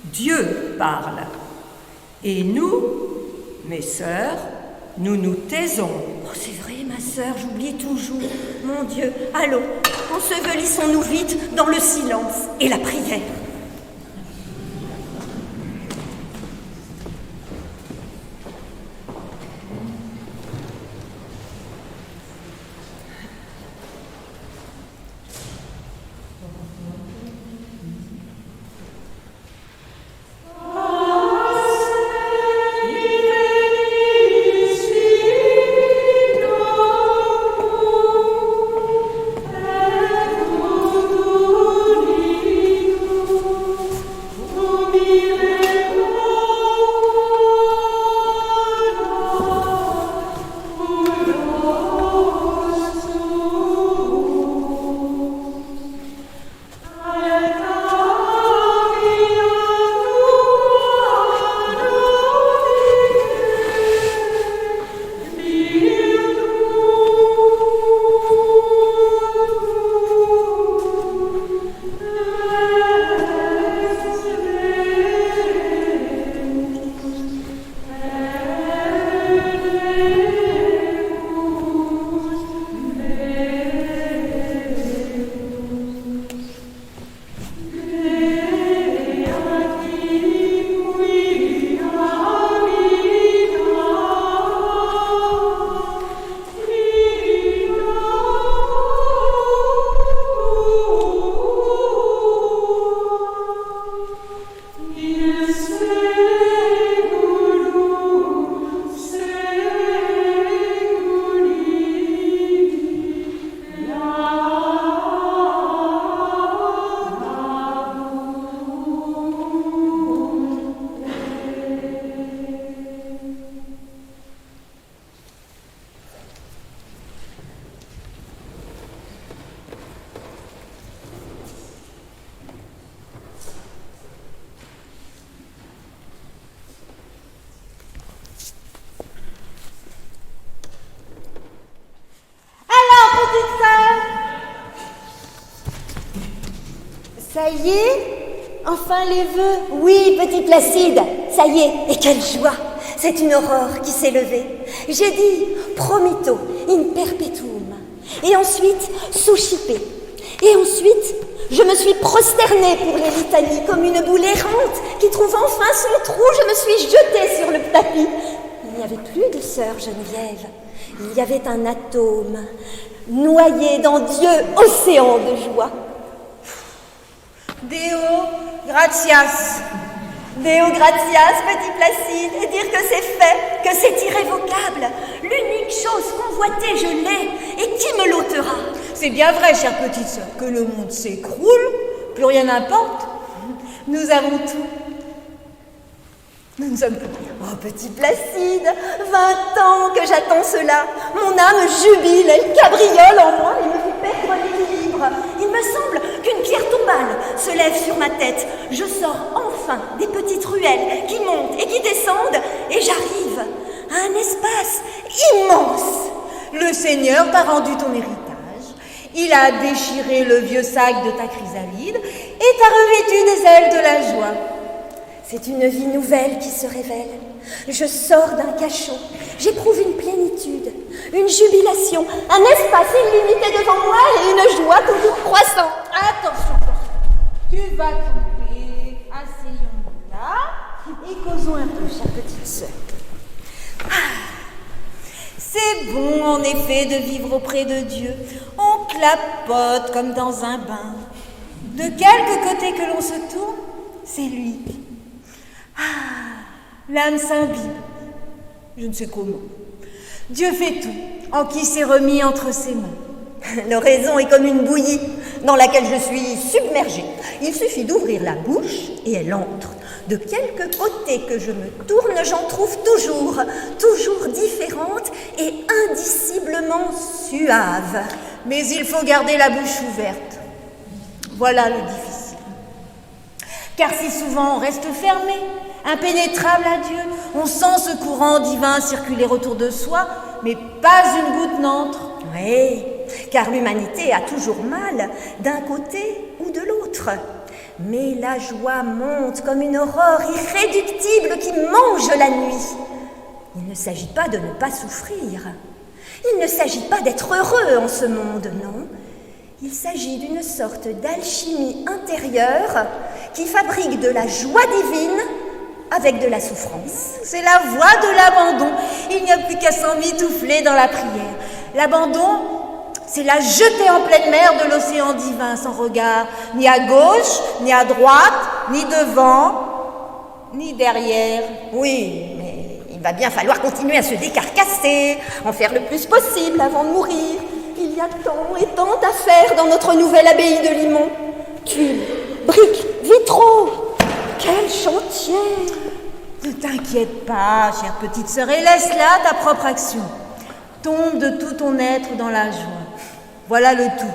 Dieu parle. Et nous, mes sœurs, nous nous taisons. Oh, c'est sœur, j'oublie toujours. Mon Dieu, allons, ensevelissons-nous vite dans le silence et la prière. Ça y est? Enfin les vœux? Oui, petit Placide, ça y est, et quelle joie! C'est une aurore qui s'est levée. J'ai dit promito in perpetuum, et ensuite suscipe, et ensuite je me suis prosternée pour les litanies comme une boule errante qui trouve enfin son trou. Je me suis jetée sur le tapis. Il n'y avait plus de sœur Geneviève, il y avait un atome noyé dans Dieu, océan de joie. Deo gratias. Deo gratias, petit Placide, et dire que c'est fait, que c'est irrévocable. L'unique chose convoitée, je l'ai, et qui me l'ôtera? C'est bien vrai, chère petite sœur, que le monde s'écroule, plus rien n'importe. Nous avons tout. Nous ne sommes plus rien. Oh, petit Placide, 20 ans que j'attends cela. Mon âme jubile, elle cabriole en moi et me fait perdre l'équilibre. Il me semble qu'une pierre tombale se lève sur ma tête. Je sors enfin des petites ruelles qui montent et qui descendent, et j'arrive à un espace immense. Le Seigneur t'a rendu ton héritage. Il a déchiré le vieux sac de ta chrysalide et t'a revêtu des ailes de la joie. C'est une vie nouvelle qui se révèle. Je sors d'un cachot. J'éprouve une plénitude, une jubilation, un espace illimité devant moi et une joie toujours croissante. Attention, tu vas tomber. Asseyons-nous là et causons un peu, chère petite sœur. C'est bon, en effet, de vivre auprès de Dieu. On clapote comme dans un bain. De quelque côté que l'on se tourne, c'est lui. L'âme s'imbibe. Je ne sais comment. Dieu fait tout, en qui s'est remis entre ses mains. L'oraison est comme une bouillie dans laquelle je suis submergée. Il suffit d'ouvrir la bouche et elle entre. De quelque côté que je me tourne, j'en trouve toujours différente et indiciblement suave. Mais il faut garder la bouche ouverte. Voilà le difficile. Car si souvent on reste fermé, impénétrable à Dieu, on sent ce courant divin circuler autour de soi, mais pas une goutte n'entre. Oui, car l'humanité a toujours mal d'un côté ou de l'autre. Mais la joie monte comme une aurore irréductible qui mange la nuit. Il ne s'agit pas de ne pas souffrir. Il ne s'agit pas d'être heureux en ce monde, non. Il s'agit d'une sorte d'alchimie intérieure qui fabrique de la joie divine avec de la souffrance. C'est la voie de l'abandon. Il n'y a plus qu'à s'emmitoufler dans la prière. L'abandon, c'est la jeter en pleine mer de l'océan divin sans regard, ni à gauche, ni à droite, ni devant, ni derrière. Oui, mais il va bien falloir continuer à se décarcasser, en faire le plus possible avant de mourir. Il y a tant et tant à faire dans notre nouvelle abbaye de Limont. Tuiles, briques, vitraux. Quel chantier! Ne t'inquiète pas, chère petite sœur, et laisse là ta propre action. Tombe de tout ton être dans la joie. Voilà le tout.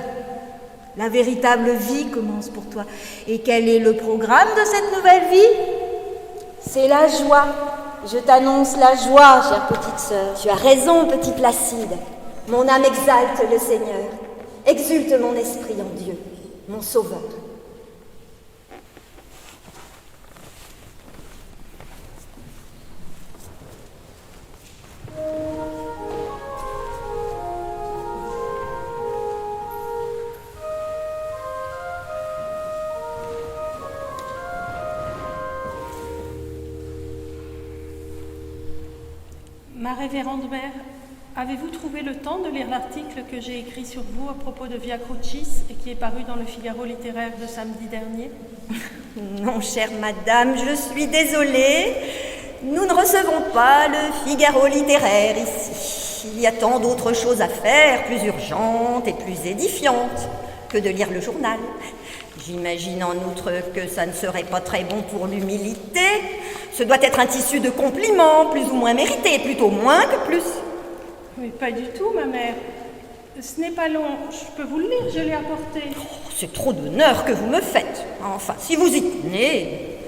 La véritable vie commence pour toi. Et quel est le programme de cette nouvelle vie? C'est la joie. Je t'annonce la joie, chère petite sœur. Tu as raison, petit Placide. Mon âme exalte le Seigneur. Exulte mon esprit en Dieu, mon Sauveur. Ma révérende mère, avez-vous trouvé le temps de lire l'article que j'ai écrit sur vous à propos de Via Crucis et qui est paru dans le Figaro littéraire de samedi dernier? Non, chère madame, je suis désolée. Nous ne recevons pas le Figaro littéraire ici. Il y a tant d'autres choses à faire, plus urgentes et plus édifiantes, que de lire le journal. J'imagine en outre que ça ne serait pas très bon pour l'humilité. Ce doit être un tissu de compliments, plus ou moins mérités, plutôt moins que plus. Mais pas du tout, ma mère. Ce n'est pas long. Je peux vous le lire, je l'ai apporté. Oh, c'est trop d'honneur que vous me faites. Enfin, si vous y tenez.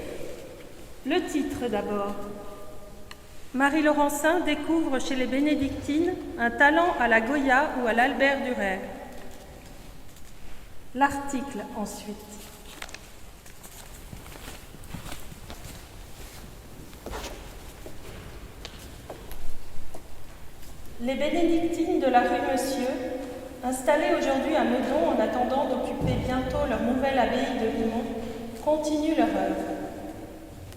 Le titre d'abord. Marie Laurencin découvre chez les bénédictines un talent à la Goya ou à l'Albert Dürer. L'article ensuite. Les bénédictines de la rue Monsieur, installées aujourd'hui à Meudon en attendant d'occuper bientôt leur nouvelle abbaye de Limont, continuent leur œuvre.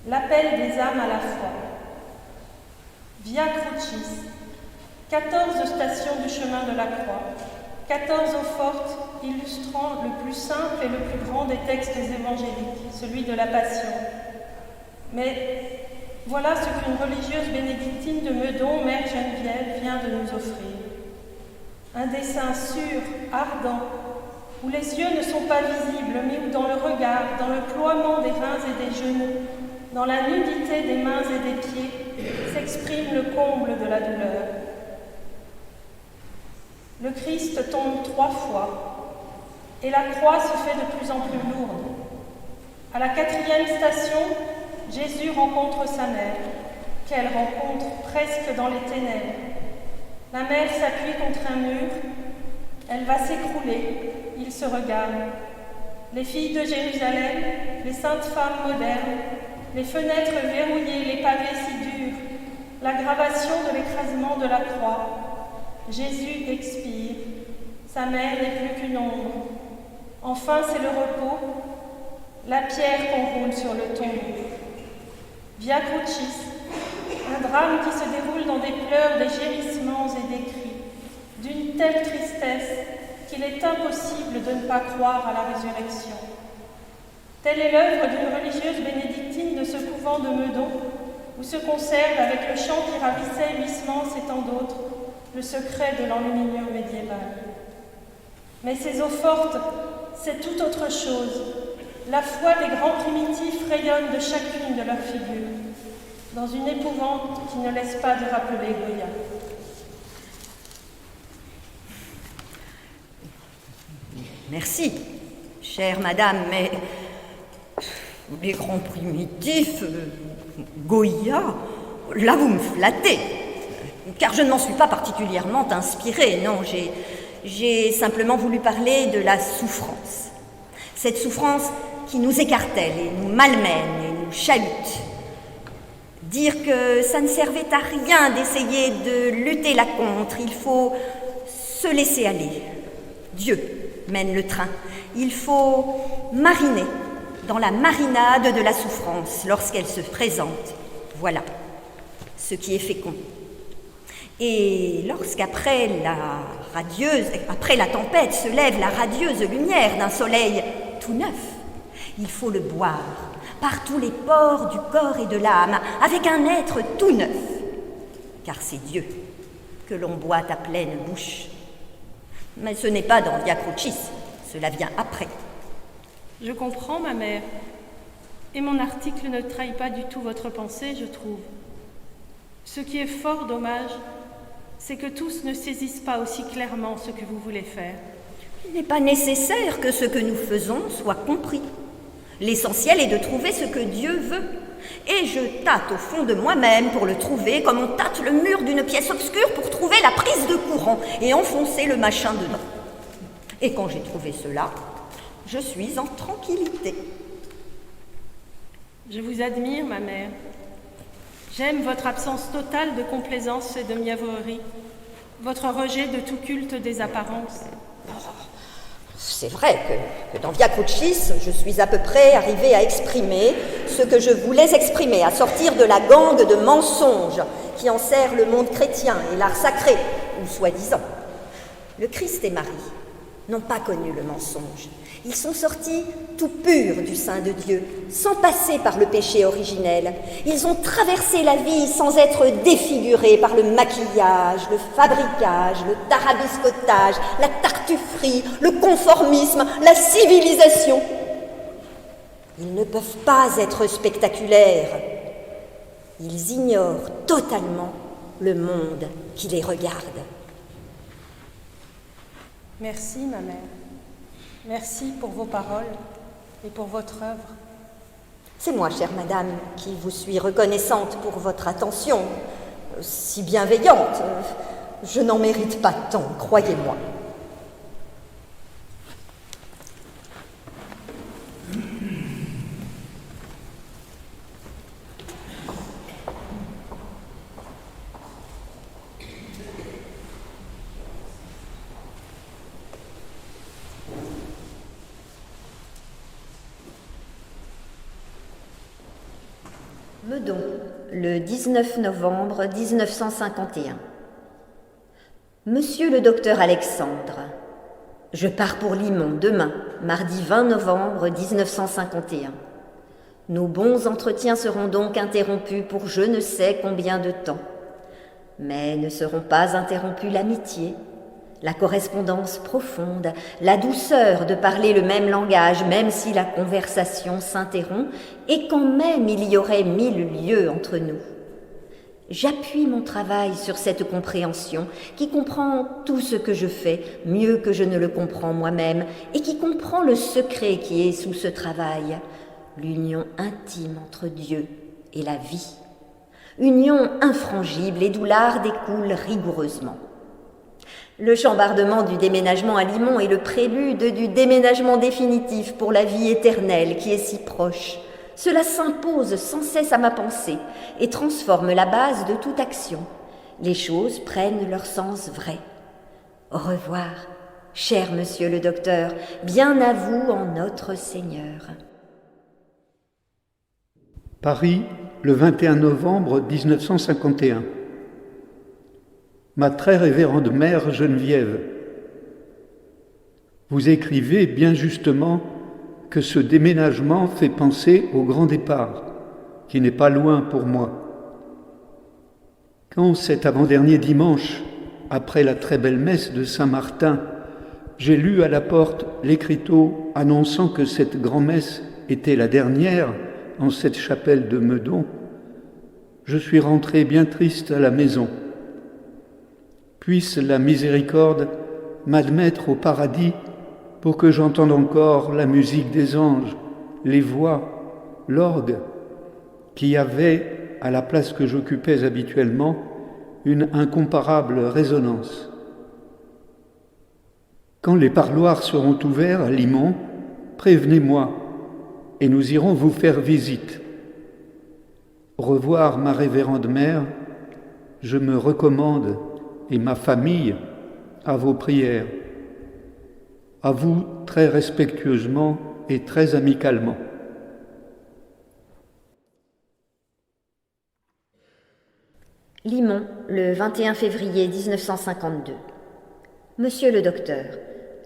L'appel des âmes à la foi. Via Crucis, 14 stations du chemin de la croix, 14 eaux fortes illustrant le plus simple et le plus grand des textes évangéliques, celui de la Passion. Mais voilà ce qu'une religieuse bénédictine de Meudon, Mère Geneviève, vient de nous offrir. Un dessin sûr, ardent, où les yeux ne sont pas visibles, mais où dans le regard, dans le ploiement des reins et des genoux, dans la nudité des mains et des pieds, s'exprime le comble de la douleur. Le Christ tombe 3 fois, et la croix se fait de plus en plus lourde. À la 4e station, Jésus rencontre sa mère, qu'elle rencontre presque dans les ténèbres. La mère s'appuie contre un mur, elle va s'écrouler, ils se regardent. Les filles de Jérusalem, les saintes femmes modernes, les fenêtres verrouillées, les pavés si durs, l'aggravation de l'écrasement de la croix. Jésus expire, sa mère n'est plus qu'une ombre. Enfin, c'est le repos, la pierre qu'on roule sur le tombeau. Via Crucis, un drame qui se déroule dans des pleurs, des gémissements et des cris, d'une telle tristesse qu'il est impossible de ne pas croire à la résurrection. Telle est l'œuvre d'une religieuse bénédictine de ce couvent de Meudon, où se conserve, avec le chant qui ravissait Huysmans et tant d'autres, le secret de l'enluminure médiéval. Mais ces eaux fortes, c'est tout autre chose. La foi des grands primitifs rayonne de chacune de leurs figures, dans une épouvante qui ne laisse pas de rappeler Goya. Merci, chère madame, mais les grands primitifs, Goya, là vous me flattez, car je ne m'en suis pas particulièrement inspirée, non, j'ai simplement voulu parler de la souffrance. Cette souffrance qui nous écartèle et nous malmène et nous chalute. dire que ça ne servait à rien d'essayer de lutter là contre. Il faut se laisser aller. Dieu mène le train. Il faut mariner dans la marinade de la souffrance lorsqu'elle se présente. Voilà ce qui est fécond. Et lorsqu'après après la tempête se lève la radieuse lumière d'un soleil tout neuf, il faut le boire par tous les pores du corps et de l'âme, avec un être tout neuf. Car c'est Dieu que l'on boit à pleine bouche. Mais ce n'est pas dans Via Crucis, cela vient après. Je comprends, ma mère. Et mon article ne trahit pas du tout votre pensée, je trouve. Ce qui est fort dommage, c'est que tous ne saisissent pas aussi clairement ce que vous voulez faire. Il n'est pas nécessaire que ce que nous faisons soit compris. L'essentiel est de trouver ce que Dieu veut. Et je tâte au fond de moi-même pour le trouver, comme on tâte le mur d'une pièce obscure pour trouver la prise de courant et enfoncer le machin dedans. Et quand j'ai trouvé cela, je suis en tranquillité. Je vous admire, ma mère. J'aime votre absence totale de complaisance et de mièvrerie, votre rejet de tout culte des apparences. C'est vrai que dans Via Crucis, je suis à peu près arrivée à exprimer ce que je voulais exprimer, à sortir de la gangue de mensonges qui enserre le monde chrétien et l'art sacré, ou soi-disant. Le Christ et Marie n'ont pas connu le mensonge. Ils sont sortis tout purs du sein de Dieu, sans passer par le péché originel. Ils ont traversé la vie sans être défigurés par le maquillage, le fabricage, le tarabiscotage, la tartufferie, le conformisme, la civilisation. Ils ne peuvent pas être spectaculaires. Ils ignorent totalement le monde qui les regarde. Merci, ma mère. Merci pour vos paroles et pour votre œuvre. C'est moi, chère madame, qui vous suis reconnaissante pour votre attention, si bienveillante. Je n'en mérite pas tant, croyez-moi. Meudon, le 19 novembre 1951. Monsieur le docteur Alexandre, je pars pour Limon demain, mardi 20 novembre 1951. Nos bons entretiens seront donc interrompus pour je ne sais combien de temps. Mais ne seront pas interrompus l'amitié, la correspondance profonde, la douceur de parler le même langage, même si la conversation s'interrompt, et quand même il y aurait 1000 lieues entre nous. J'appuie mon travail sur cette compréhension qui comprend tout ce que je fais, mieux que je ne le comprends moi-même, et qui comprend le secret qui est sous ce travail, l'union intime entre Dieu et la vie. Union infrangible et d'où l'art découle rigoureusement. Le chambardement du déménagement à Limon est le prélude du déménagement définitif pour la vie éternelle qui est si proche. Cela s'impose sans cesse à ma pensée et transforme la base de toute action. Les choses prennent leur sens vrai. Au revoir, cher monsieur le docteur, bien à vous en notre Seigneur. Paris, le 21 novembre 1951. Ma très révérende mère Geneviève, vous écrivez bien justement que ce déménagement fait penser au grand départ, qui n'est pas loin pour moi. Quand cet avant-dernier dimanche, après la très belle messe de Saint-Martin, j'ai lu à la porte l'écriteau annonçant que cette grand-messe était la dernière en cette chapelle de Meudon, je suis rentré bien triste à la maison. Puisse la miséricorde m'admettre au paradis pour que j'entende encore la musique des anges, les voix, l'orgue, qui avait, à la place que j'occupais habituellement, une incomparable résonance. Quand les parloirs seront ouverts à Limon, prévenez-moi et nous irons vous faire visite. revoir ma révérende mère, je me recommande et ma famille à vos prières. À vous très respectueusement et très amicalement. Limont, le 21 février 1952. Monsieur le docteur,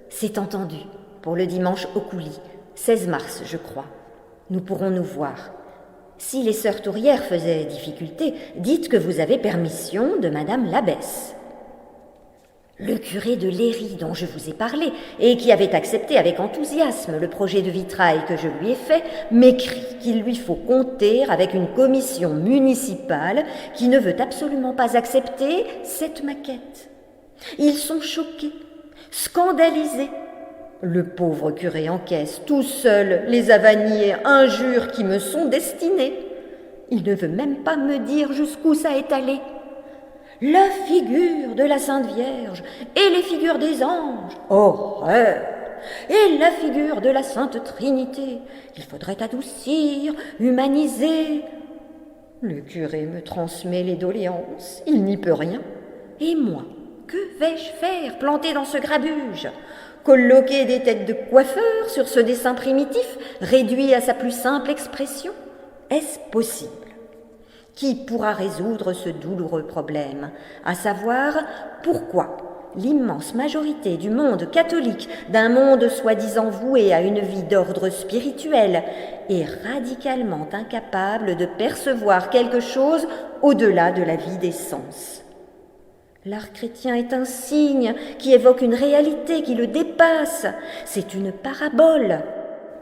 c'est entendu, pour le dimanche au coulis, 16 mars, je crois. Nous pourrons nous voir. Si les sœurs tourières faisaient difficulté, dites que vous avez permission de madame l'abbesse. Le curé de Léry, dont je vous ai parlé, et qui avait accepté avec enthousiasme le projet de vitrail que je lui ai fait, m'écrit qu'il lui faut compter avec une commission municipale qui ne veut absolument pas accepter cette maquette. Ils sont choqués, scandalisés. Le pauvre curé encaisse tout seul les avanies et injures qui me sont destinées. Il ne veut même pas me dire jusqu'où ça est allé. La figure de la Sainte Vierge et les figures des anges, horreur! Et la figure de la Sainte Trinité, il faudrait adoucir, humaniser. Le curé me transmet les doléances, il n'y peut rien. Et moi, que vais-je faire planté dans ce grabuge? Colloquer des têtes de coiffeurs sur ce dessin primitif, réduit à sa plus simple expression? Est-ce possible? Qui pourra résoudre ce douloureux problème, à savoir pourquoi l'immense majorité du monde catholique, d'un monde soi-disant voué à une vie d'ordre spirituel, est radicalement incapable de percevoir quelque chose au-delà de la vie des sens. L'art chrétien est un signe qui évoque une réalité qui le dépasse, c'est une parabole.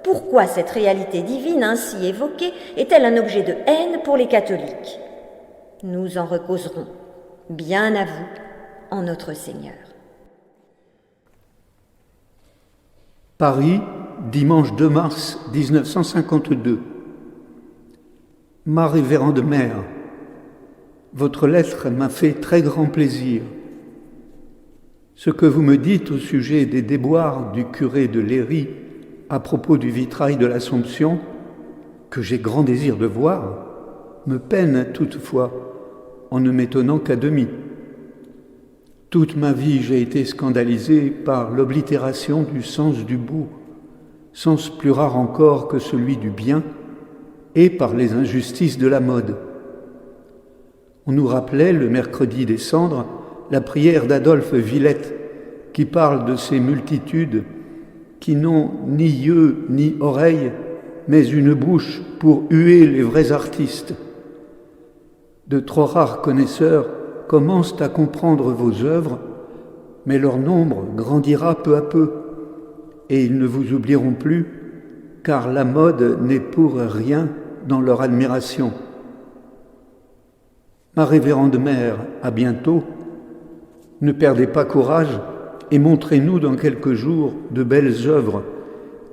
Pourquoi cette réalité divine ainsi évoquée est-elle un objet de haine pour les catholiques? Nous en recauserons, bien à vous, en notre Seigneur. Paris, dimanche 2 mars 1952. Ma révérende mère, votre lettre m'a fait très grand plaisir. Ce que vous me dites au sujet des déboires du curé de Léry à propos du vitrail de l'Assomption, que j'ai grand désir de voir, me peine toutefois, en ne m'étonnant qu'à demi. Toute ma vie, j'ai été scandalisé par l'oblitération du sens du beau, sens plus rare encore que celui du bien, et par les injustices de la mode. On nous rappelait, le mercredi des Cendres, la prière d'Adolphe Villette, qui parle de ces multitudes qui n'ont ni yeux ni oreilles, mais une bouche pour huer les vrais artistes. De trop rares connaisseurs commencent à comprendre vos œuvres, mais leur nombre grandira peu à peu, et ils ne vous oublieront plus, car la mode n'est pour rien dans leur admiration. Ma révérende mère, à bientôt. Ne perdez pas courage et montrez-nous dans quelques jours de belles œuvres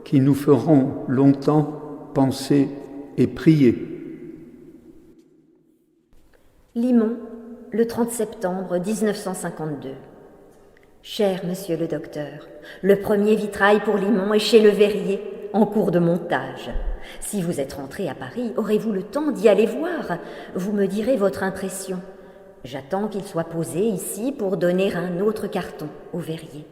qui nous feront longtemps penser et prier. Limont, le 30 septembre 1952. Cher monsieur le docteur, le premier vitrail pour Limont est chez Le Verrier, en cours de montage. Si vous êtes rentré à Paris, aurez-vous le temps d'y aller voir? Vous me direz votre impression. J'attends qu'il soit posé ici pour donner un autre carton au Verrier.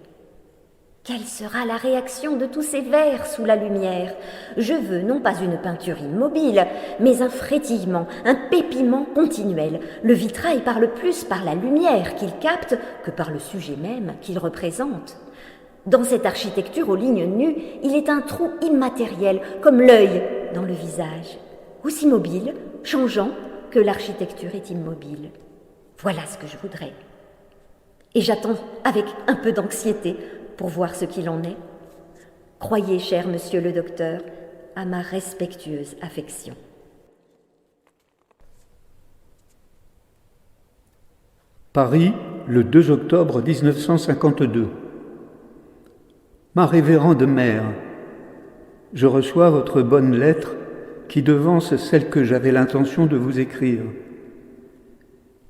Quelle sera la réaction de tous ces vers sous la lumière? Je veux non pas une peinture immobile, mais un frétillement, un pépillement continuel. Le vitrail parle plus par la lumière qu'il capte que par le sujet même qu'il représente. Dans cette architecture aux lignes nues, il est un trou immatériel, comme l'œil dans le visage, aussi mobile, changeant que l'architecture est immobile. Voilà ce que je voudrais. Et j'attends avec un peu d'anxiété pour voir ce qu'il en est. Croyez, cher monsieur le docteur, à ma respectueuse affection. Paris, le 2 octobre 1952. Ma révérende mère, je reçois votre bonne lettre qui devance celle que j'avais l'intention de vous écrire.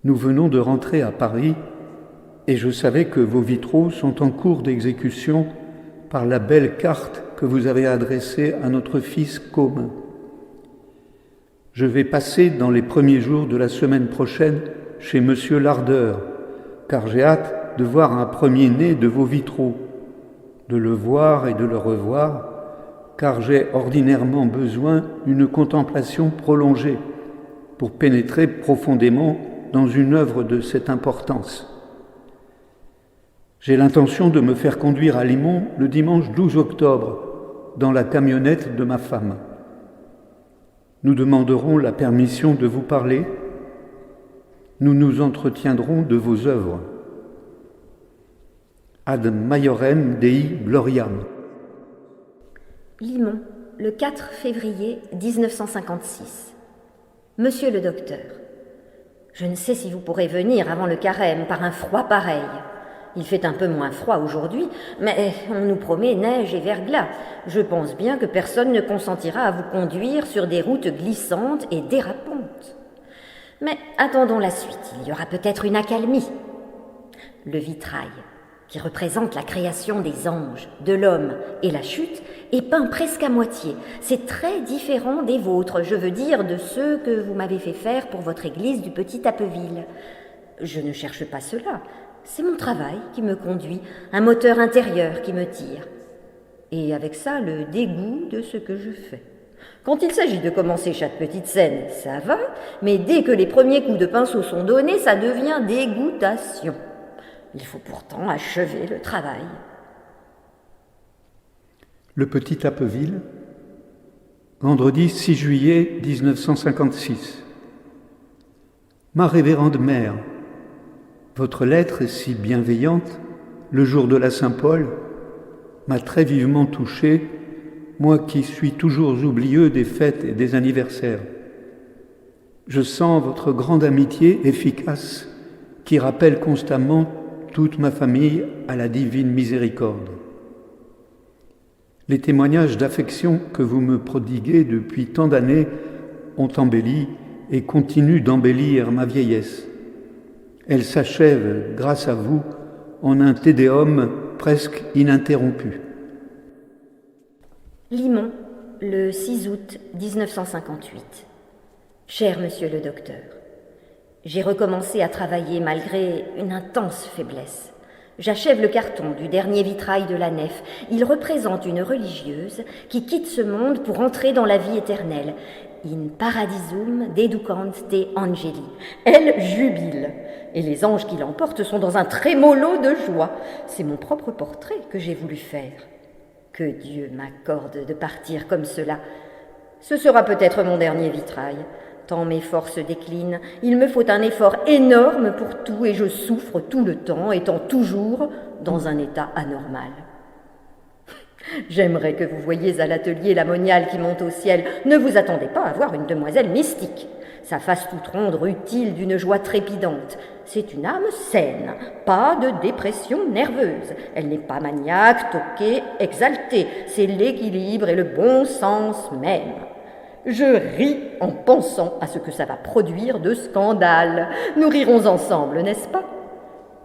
Nous venons de rentrer à Paris et je savais que vos vitraux sont en cours d'exécution par la belle carte que vous avez adressée à notre fils commun. Je vais passer dans les premiers jours de la semaine prochaine chez Monsieur Lardeur, car j'ai hâte de voir un premier-né de vos vitraux, de le voir et de le revoir, car j'ai ordinairement besoin d'une contemplation prolongée pour pénétrer profondément dans une œuvre de cette importance. J'ai l'intention de me faire conduire à Limoux le dimanche 12 octobre dans la camionnette de ma femme. Nous demanderons la permission de vous parler. Nous nous entretiendrons de vos œuvres. Ad maiorem Dei gloriam. Limoux, le 4 février 1956. Monsieur le docteur, je ne sais si vous pourrez venir avant le carême par un froid pareil. Il fait un peu moins froid aujourd'hui, mais on nous promet neige et verglas. Je pense bien que personne ne consentira à vous conduire sur des routes glissantes et dérapantes. Mais attendons la suite, il y aura peut-être une accalmie. Le vitrail, qui représente la création des anges, de l'homme et la chute, est peint presque à moitié. C'est très différent des vôtres, je veux dire de ceux que vous m'avez fait faire pour votre église du Petit Appeville. Je ne cherche pas cela, c'est mon travail qui me conduit, un moteur intérieur qui me tire. Et avec ça, le dégoût de ce que je fais. Quand il s'agit de commencer chaque petite scène, ça va, mais dès que les premiers coups de pinceau sont donnés, ça devient dégoûtation. Il faut pourtant achever le travail. Le Petit Appeville, vendredi 6 juillet 1956. Ma révérende mère, votre lettre est si bienveillante, le jour de la Saint-Paul, m'a très vivement touché, moi qui suis toujours oublieux des fêtes et des anniversaires. Je sens votre grande amitié efficace qui rappelle constamment toute ma famille à la divine miséricorde. Les témoignages d'affection que vous me prodiguez depuis tant d'années ont embelli et continuent d'embellir ma vieillesse. Elle s'achève, grâce à vous, en un Te Deum presque ininterrompu. Limoux, le 6 août 1958. Cher monsieur le docteur, j'ai recommencé à travailler malgré une intense faiblesse. J'achève le carton du dernier vitrail de la nef. Il représente une religieuse qui quitte ce monde pour entrer dans la vie éternelle. In paradisum deducant te angeli. Elle jubile. Et les anges qui l'emportent sont dans un trémolo de joie. C'est mon propre portrait que j'ai voulu faire. Que Dieu m'accorde de partir comme cela. Ce sera peut-être mon dernier vitrail. Tant mes forces déclinent, il me faut un effort énorme pour tout et je souffre tout le temps, étant toujours dans un état anormal. J'aimerais que vous voyiez à l'atelier la moniale qui monte au ciel. Ne vous attendez pas à voir une demoiselle mystique. Sa face toute ronde rutile d'une joie trépidante. C'est une âme saine, pas de dépression nerveuse. Elle n'est pas maniaque, toquée, exaltée. C'est l'équilibre et le bon sens même. Je ris en pensant à ce que ça va produire de scandale. Nous rirons ensemble, n'est-ce pas?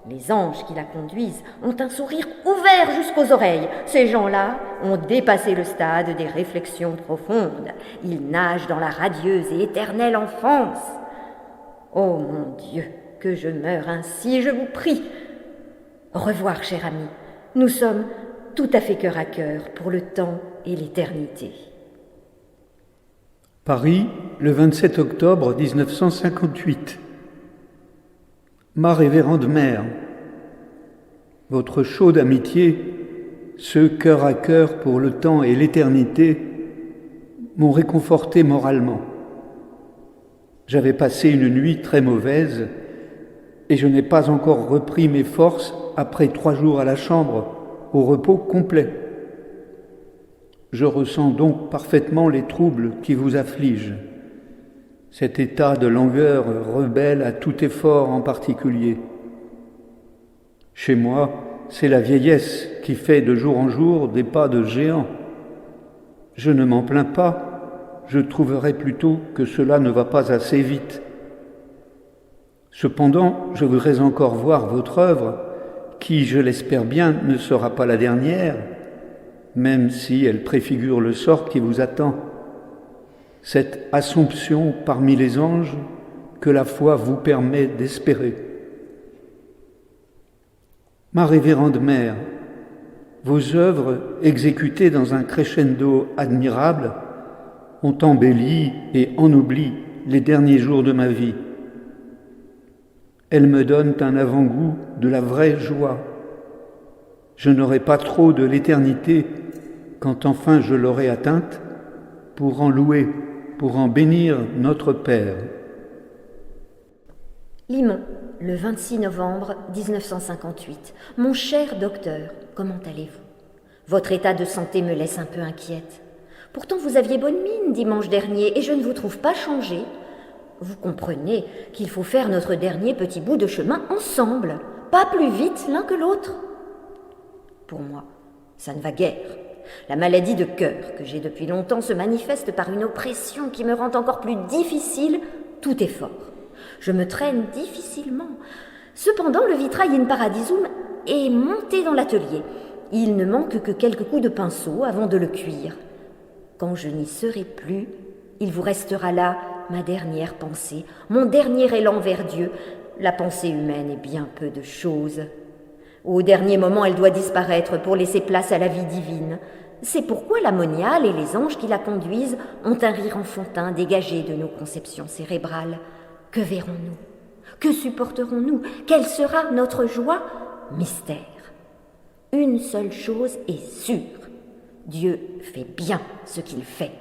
Les anges qui la conduisent ont un sourire ouvert jusqu'aux oreilles. Ces gens-là ont dépassé le stade des réflexions profondes. Ils nagent dans la radieuse et éternelle enfance. Oh mon Dieu, que je meure ainsi, je vous prie. Au revoir, cher ami. Nous sommes tout à fait cœur à cœur pour le temps et l'éternité. Paris, le 27 octobre 1958. Ma révérende mère, votre chaude amitié, ce cœur à cœur pour le temps et l'éternité, m'ont réconforté moralement. J'avais passé une nuit très mauvaise et je n'ai pas encore repris mes forces après 3 jours à la chambre, au repos complet. Je ressens donc parfaitement les troubles qui vous affligent. Cet état de langueur rebelle à tout effort en particulier. Chez moi, c'est la vieillesse qui fait de jour en jour des pas de géant. Je ne m'en plains pas, je trouverais plutôt que cela ne va pas assez vite. Cependant, je voudrais encore voir votre œuvre, qui, je l'espère bien, ne sera pas la dernière, même si elle préfigure le sort qui vous attend. cette assomption parmi les anges que la foi vous permet d'espérer. Ma révérende mère, vos œuvres, exécutées dans un crescendo admirable, ont embelli et ennobli les derniers jours de ma vie. Elles me donnent un avant-goût de la vraie joie. Je n'aurai pas trop de l'éternité quand enfin je l'aurai atteinte pour en louer, pour en bénir notre Père. Limon, le 26 novembre 1958. Mon cher docteur, comment allez-vous? Votre état de santé me laisse un peu inquiète. Pourtant vous aviez bonne mine dimanche dernier et je ne vous trouve pas changé. Vous comprenez qu'il faut faire notre dernier petit bout de chemin ensemble, pas plus vite l'un que l'autre. Pour moi, ça ne va guère. La maladie de cœur que j'ai depuis longtemps se manifeste par une oppression qui me rend encore plus difficile tout effort. Je me traîne difficilement. Cependant, le vitrail in paradisum est monté dans l'atelier. Il ne manque que quelques coups de pinceau avant de le cuire. Quand je n'y serai plus, il vous restera là ma dernière pensée, mon dernier élan vers Dieu. La pensée humaine est bien peu de chose. Au dernier moment, elle doit disparaître pour laisser place à la vie divine. C'est pourquoi la moniale et les anges qui la conduisent ont un rire enfantin dégagé de nos conceptions cérébrales. Que verrons-nous? Que supporterons-nous? Quelle sera notre joie? Mystère. Une seule chose est sûre. Dieu fait bien ce qu'il fait.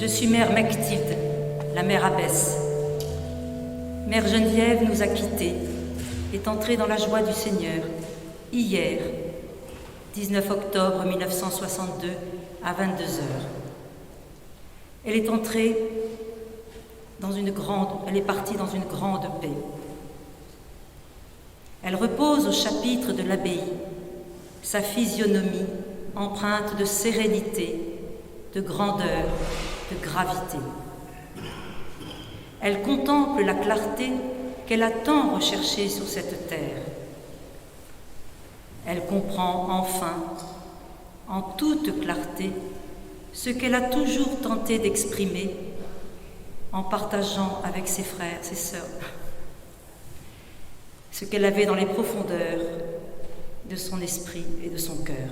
Je suis mère Mechtilde, la mère abbesse. Mère Geneviève nous a quittés, est entrée dans la joie du Seigneur, hier, 19 octobre 1962, à 22 heures. Elle est entrée elle est partie dans une grande paix. Elle repose au chapitre de l'abbaye, sa physionomie empreinte de sérénité, de grandeur, de gravité. Elle contemple la clarté qu'elle a tant recherchée sur cette terre. Elle comprend enfin, en toute clarté, ce qu'elle a toujours tenté d'exprimer en partageant avec ses frères, ses sœurs, ce qu'elle avait dans les profondeurs de son esprit et de son cœur.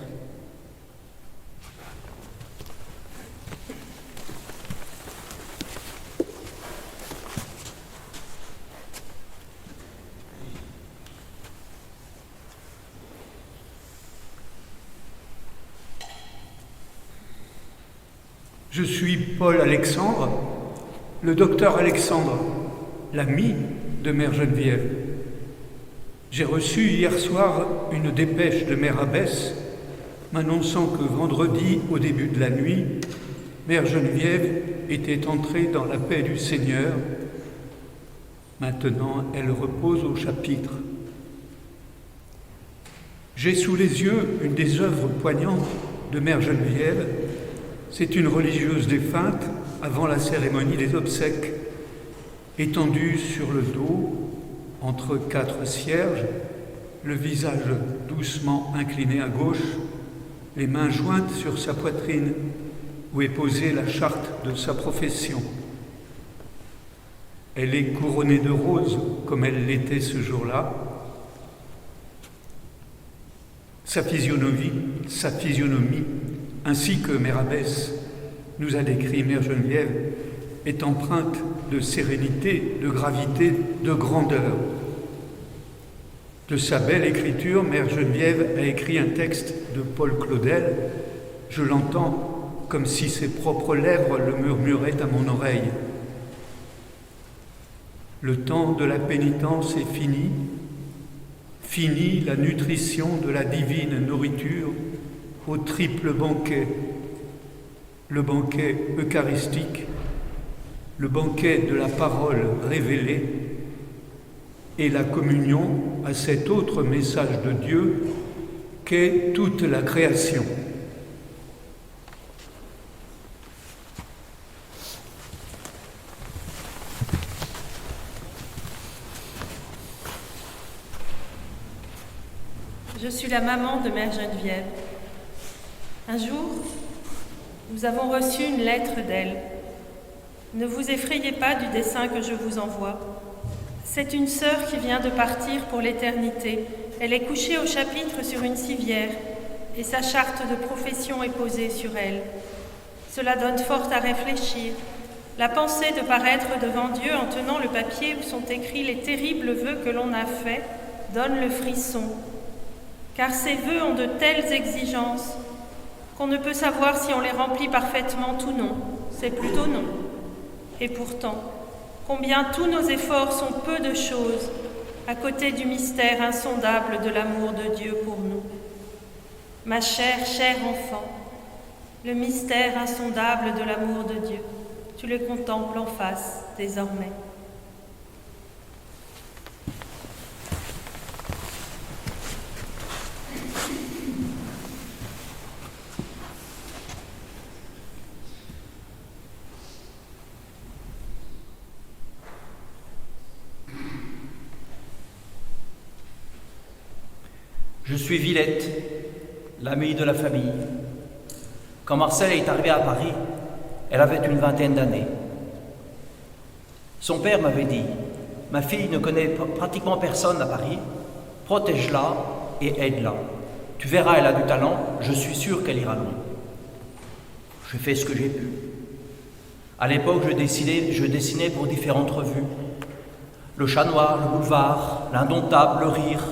Je suis Paul Alexandre, le docteur Alexandre, l'ami de Mère Geneviève. J'ai reçu hier soir une dépêche de Mère Abbesse m'annonçant que vendredi, au début de la nuit, Mère Geneviève était entrée dans la paix du Seigneur Maintenant, elle repose au chapitre. J'ai sous les yeux une des œuvres poignantes de Mère Geneviève. C'est une religieuse défunte avant la cérémonie des obsèques, étendue sur le dos, entre 4 cierges, le visage doucement incliné à gauche, les mains jointes sur sa poitrine, où est posée la charte de sa profession. Elle est couronnée de roses, comme elle l'était ce jour-là. Sa physionomie, ainsi que Mère Abbesse nous a décrit Mère Geneviève, est empreinte de sérénité, de gravité, de grandeur. De sa belle écriture, Mère Geneviève a écrit un texte de Paul Claudel. Je l'entends comme si ses propres lèvres le murmuraient à mon oreille. Le temps de la pénitence est fini, fini la nutrition de la divine nourriture au triple banquet, le banquet eucharistique, le banquet de la parole révélée et la communion à cet autre message de Dieu qu'est toute la création. Je suis la maman de Mère Geneviève. Un jour, nous avons reçu une lettre d'elle. Ne vous effrayez pas du dessin que je vous envoie. C'est une sœur qui vient de partir pour l'éternité. Elle est couchée au chapitre sur une civière et sa charte de profession est posée sur elle. Cela donne fort à réfléchir. La pensée de paraître devant Dieu en tenant le papier où sont écrits les terribles vœux que l'on a faits donne le frisson. Car ces vœux ont de telles exigences qu'on ne peut savoir si on les remplit parfaitement ou non. C'est plutôt non. Et pourtant, combien tous nos efforts sont peu de choses à côté du mystère insondable de l'amour de Dieu pour nous. Ma chère, chère enfant, le mystère insondable de l'amour de Dieu, tu le contemples en face désormais. Je suis Villette, l'amie de la famille. Quand Marcel est arrivé à Paris, elle avait une 20aine d'années. Son père m'avait dit « Ma fille ne connaît pratiquement personne à Paris, protège-la et aide-la. Tu verras, elle a du talent, je suis sûr qu'elle ira loin. » J'ai fait ce que j'ai pu. À l'époque, je dessinais pour différentes revues. Le Chat Noir, le Boulevard, l'Indomptable, le Rire.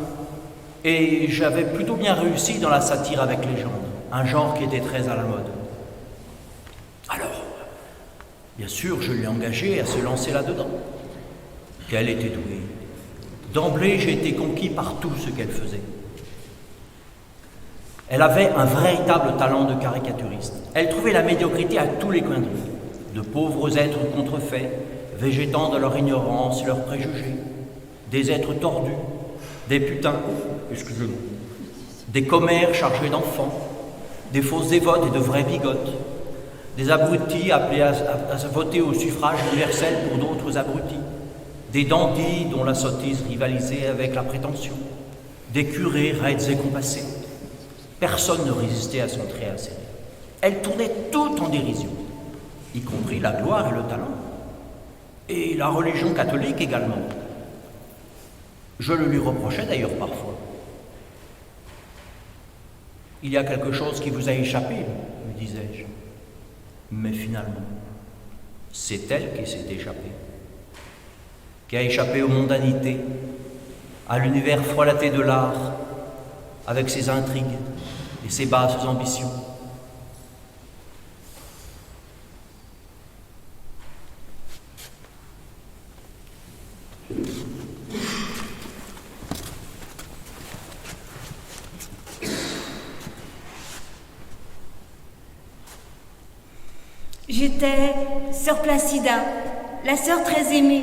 Et j'avais plutôt bien réussi dans la satire avec légende, un genre qui était très à la mode. Alors, bien sûr, je l'ai engagée à se lancer là-dedans. Et elle était douée. D'emblée, j'ai été conquis par tout ce qu'elle faisait. Elle avait un véritable talent de caricaturiste. Elle trouvait la médiocrité à tous les coins de rue. De pauvres êtres contrefaits, végétant dans leur ignorance, leurs préjugés. Des êtres tordus, des putains, excusez-moi, des commères chargés d'enfants, des fausses dévotes et de vraies bigotes, des abrutis appelés à voter au suffrage universel pour d'autres abrutis, des dandys dont la sottise rivalisait avec la prétention, des curés raides et compassés. Personne ne résistait à son trait acéré. Elle tournait tout en dérision, y compris la gloire et le talent, et la religion catholique également. Je le lui reprochais d'ailleurs parfois. « Il y a quelque chose qui vous a échappé, lui disais-je. Mais finalement, c'est elle qui s'est échappée, qui a échappé aux mondanités, à l'univers frelaté de l'art, avec ses intrigues et ses basses ambitions. J'étais sœur Placida, la sœur très aimée,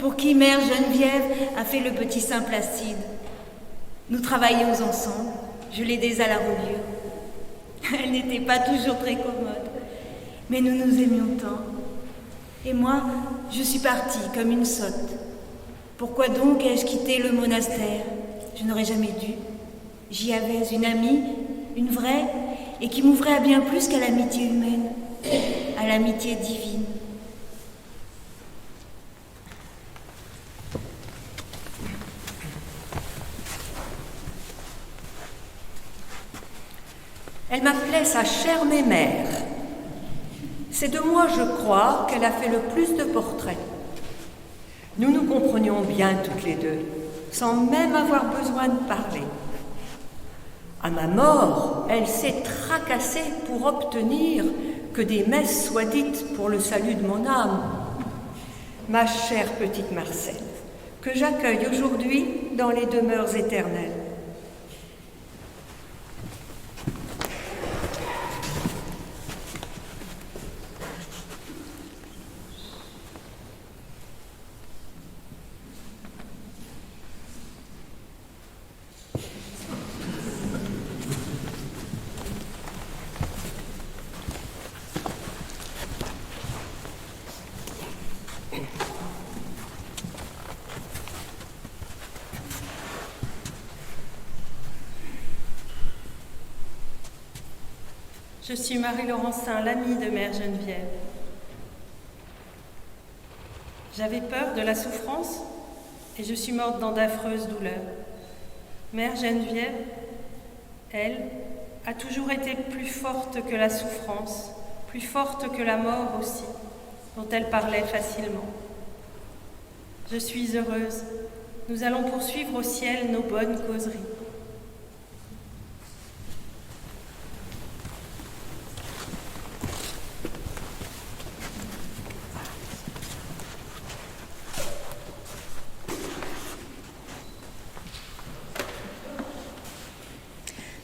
pour qui Mère Geneviève a fait le petit Saint Placide. Nous travaillions ensemble, je l'aidais à la reliure. Elle n'était pas toujours très commode, mais nous nous aimions tant. Et moi, je suis partie comme une sotte. Pourquoi donc ai-je quitté le monastère? Je n'aurais jamais dû. J'y avais une amie, une vraie, et qui m'ouvrait à bien plus qu'à l'amitié humaine, à l'amitié divine. Elle m'appelait sa chère mémère. C'est de moi, je crois, qu'elle a fait le plus de portraits. Nous nous comprenions bien toutes les deux, sans même avoir besoin de parler. À ma mort, elle s'est tracassée pour obtenir que des messes soient dites pour le salut de mon âme. Ma chère petite Marcelle, que j'accueille aujourd'hui dans les demeures éternelles. Je suis Marie Laurencin, l'amie de Mère Geneviève. J'avais peur de la souffrance et je suis morte dans d'affreuses douleurs. Mère Geneviève, elle, a toujours été plus forte que la souffrance, plus forte que la mort aussi, dont elle parlait facilement. Je suis heureuse. Nous allons poursuivre au ciel nos bonnes causeries.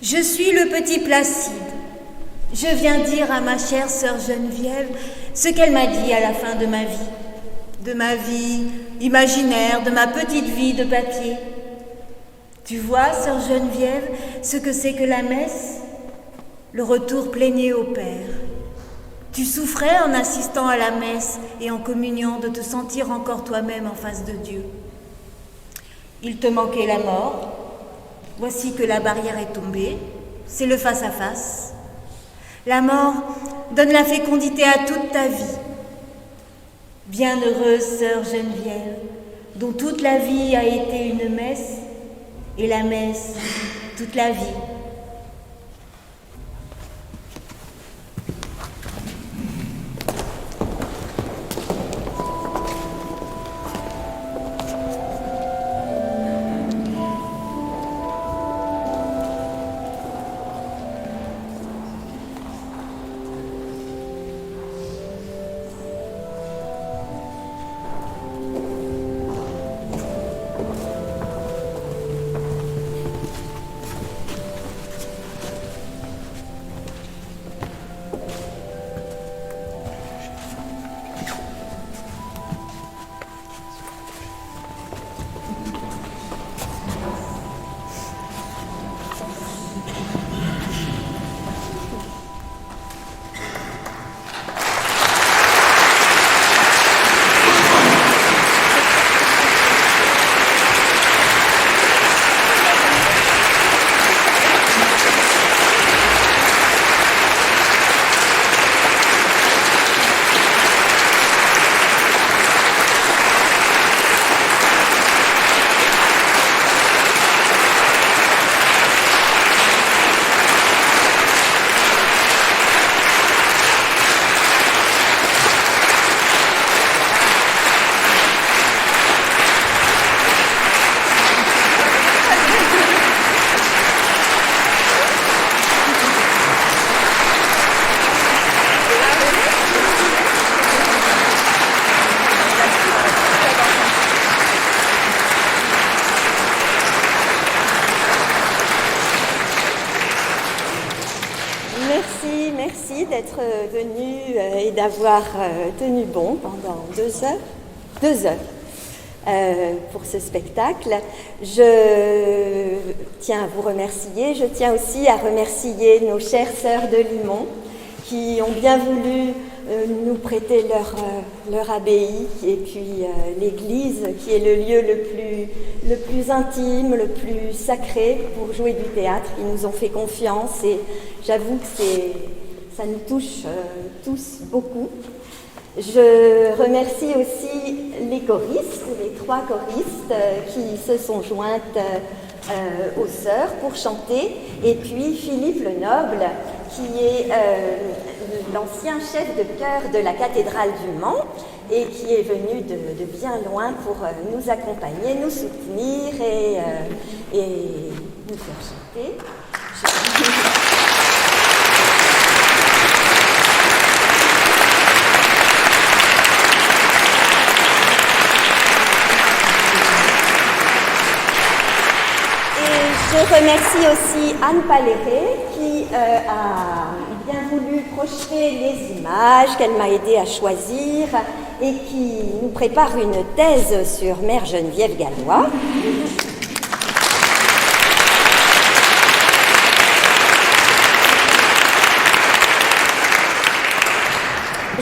Je suis le petit Placide. Je viens dire à ma chère sœur Geneviève ce qu'elle m'a dit à la fin de ma vie. De ma vie imaginaire, de ma petite vie de papier. Tu vois, sœur Geneviève, ce que c'est que la messe? Le retour plénier au Père. Tu souffrais en assistant à la messe et en communiant de te sentir encore toi-même en face de Dieu. Il te manquait la mort. Voici que la barrière est tombée, c'est le face-à-face. La mort donne la fécondité à toute ta vie. Bienheureuse sœur Geneviève, dont toute la vie a été une messe, et la messe toute la vie. Merci d'être venu et d'avoir tenu bon pendant 2 heures. 2 heures. pour ce spectacle. Je tiens à vous remercier. Je tiens aussi à remercier nos chères sœurs de Limont qui ont bien voulu nous prêter leur abbaye et puis l'église qui est le lieu le plus intime, le plus sacré pour jouer du théâtre. Ils nous ont fait confiance et j'avoue que ça nous touche tous beaucoup. Je remercie aussi les choristes, les 3 choristes qui se sont jointes aux sœurs pour chanter, et puis Philippe Lenoble qui est l'ancien chef de chœur de la cathédrale du Mans et qui est venu de bien loin pour nous accompagner, nous soutenir et nous faire chanter. Je remercie aussi Anne Paléré qui a bien voulu projeter les images qu'elle m'a aidé à choisir et qui nous prépare une thèse sur Mère Geneviève Gallois.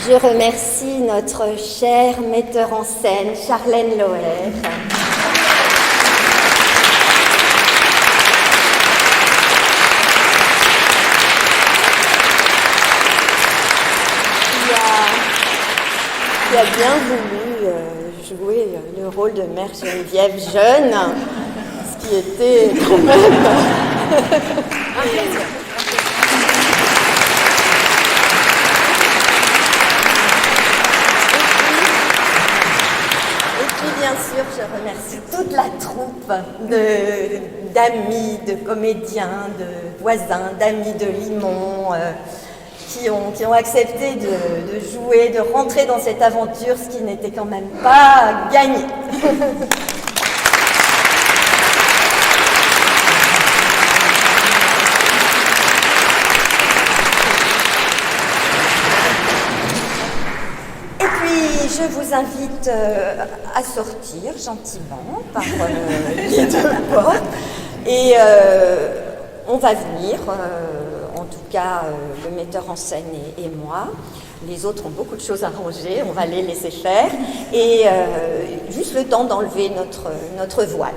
Je remercie notre cher metteur en scène, Charlène Loher. Qui a bien voulu jouer le rôle de Mère Geneviève jeune, ce qui était quand même un plaisir. Et puis bien sûr, je remercie toute la troupe d'amis, de comédiens, de voisins, d'amis de Limont, qui ont accepté de jouer, de rentrer dans cette aventure, ce qui n'était quand même pas gagné. Et puis, je vous invite à sortir gentiment par les 2 portes. Et on va venir... en tout cas le metteur en scène et moi. Les autres ont beaucoup de choses à ranger, on va les laisser faire. Et juste le temps d'enlever notre voile.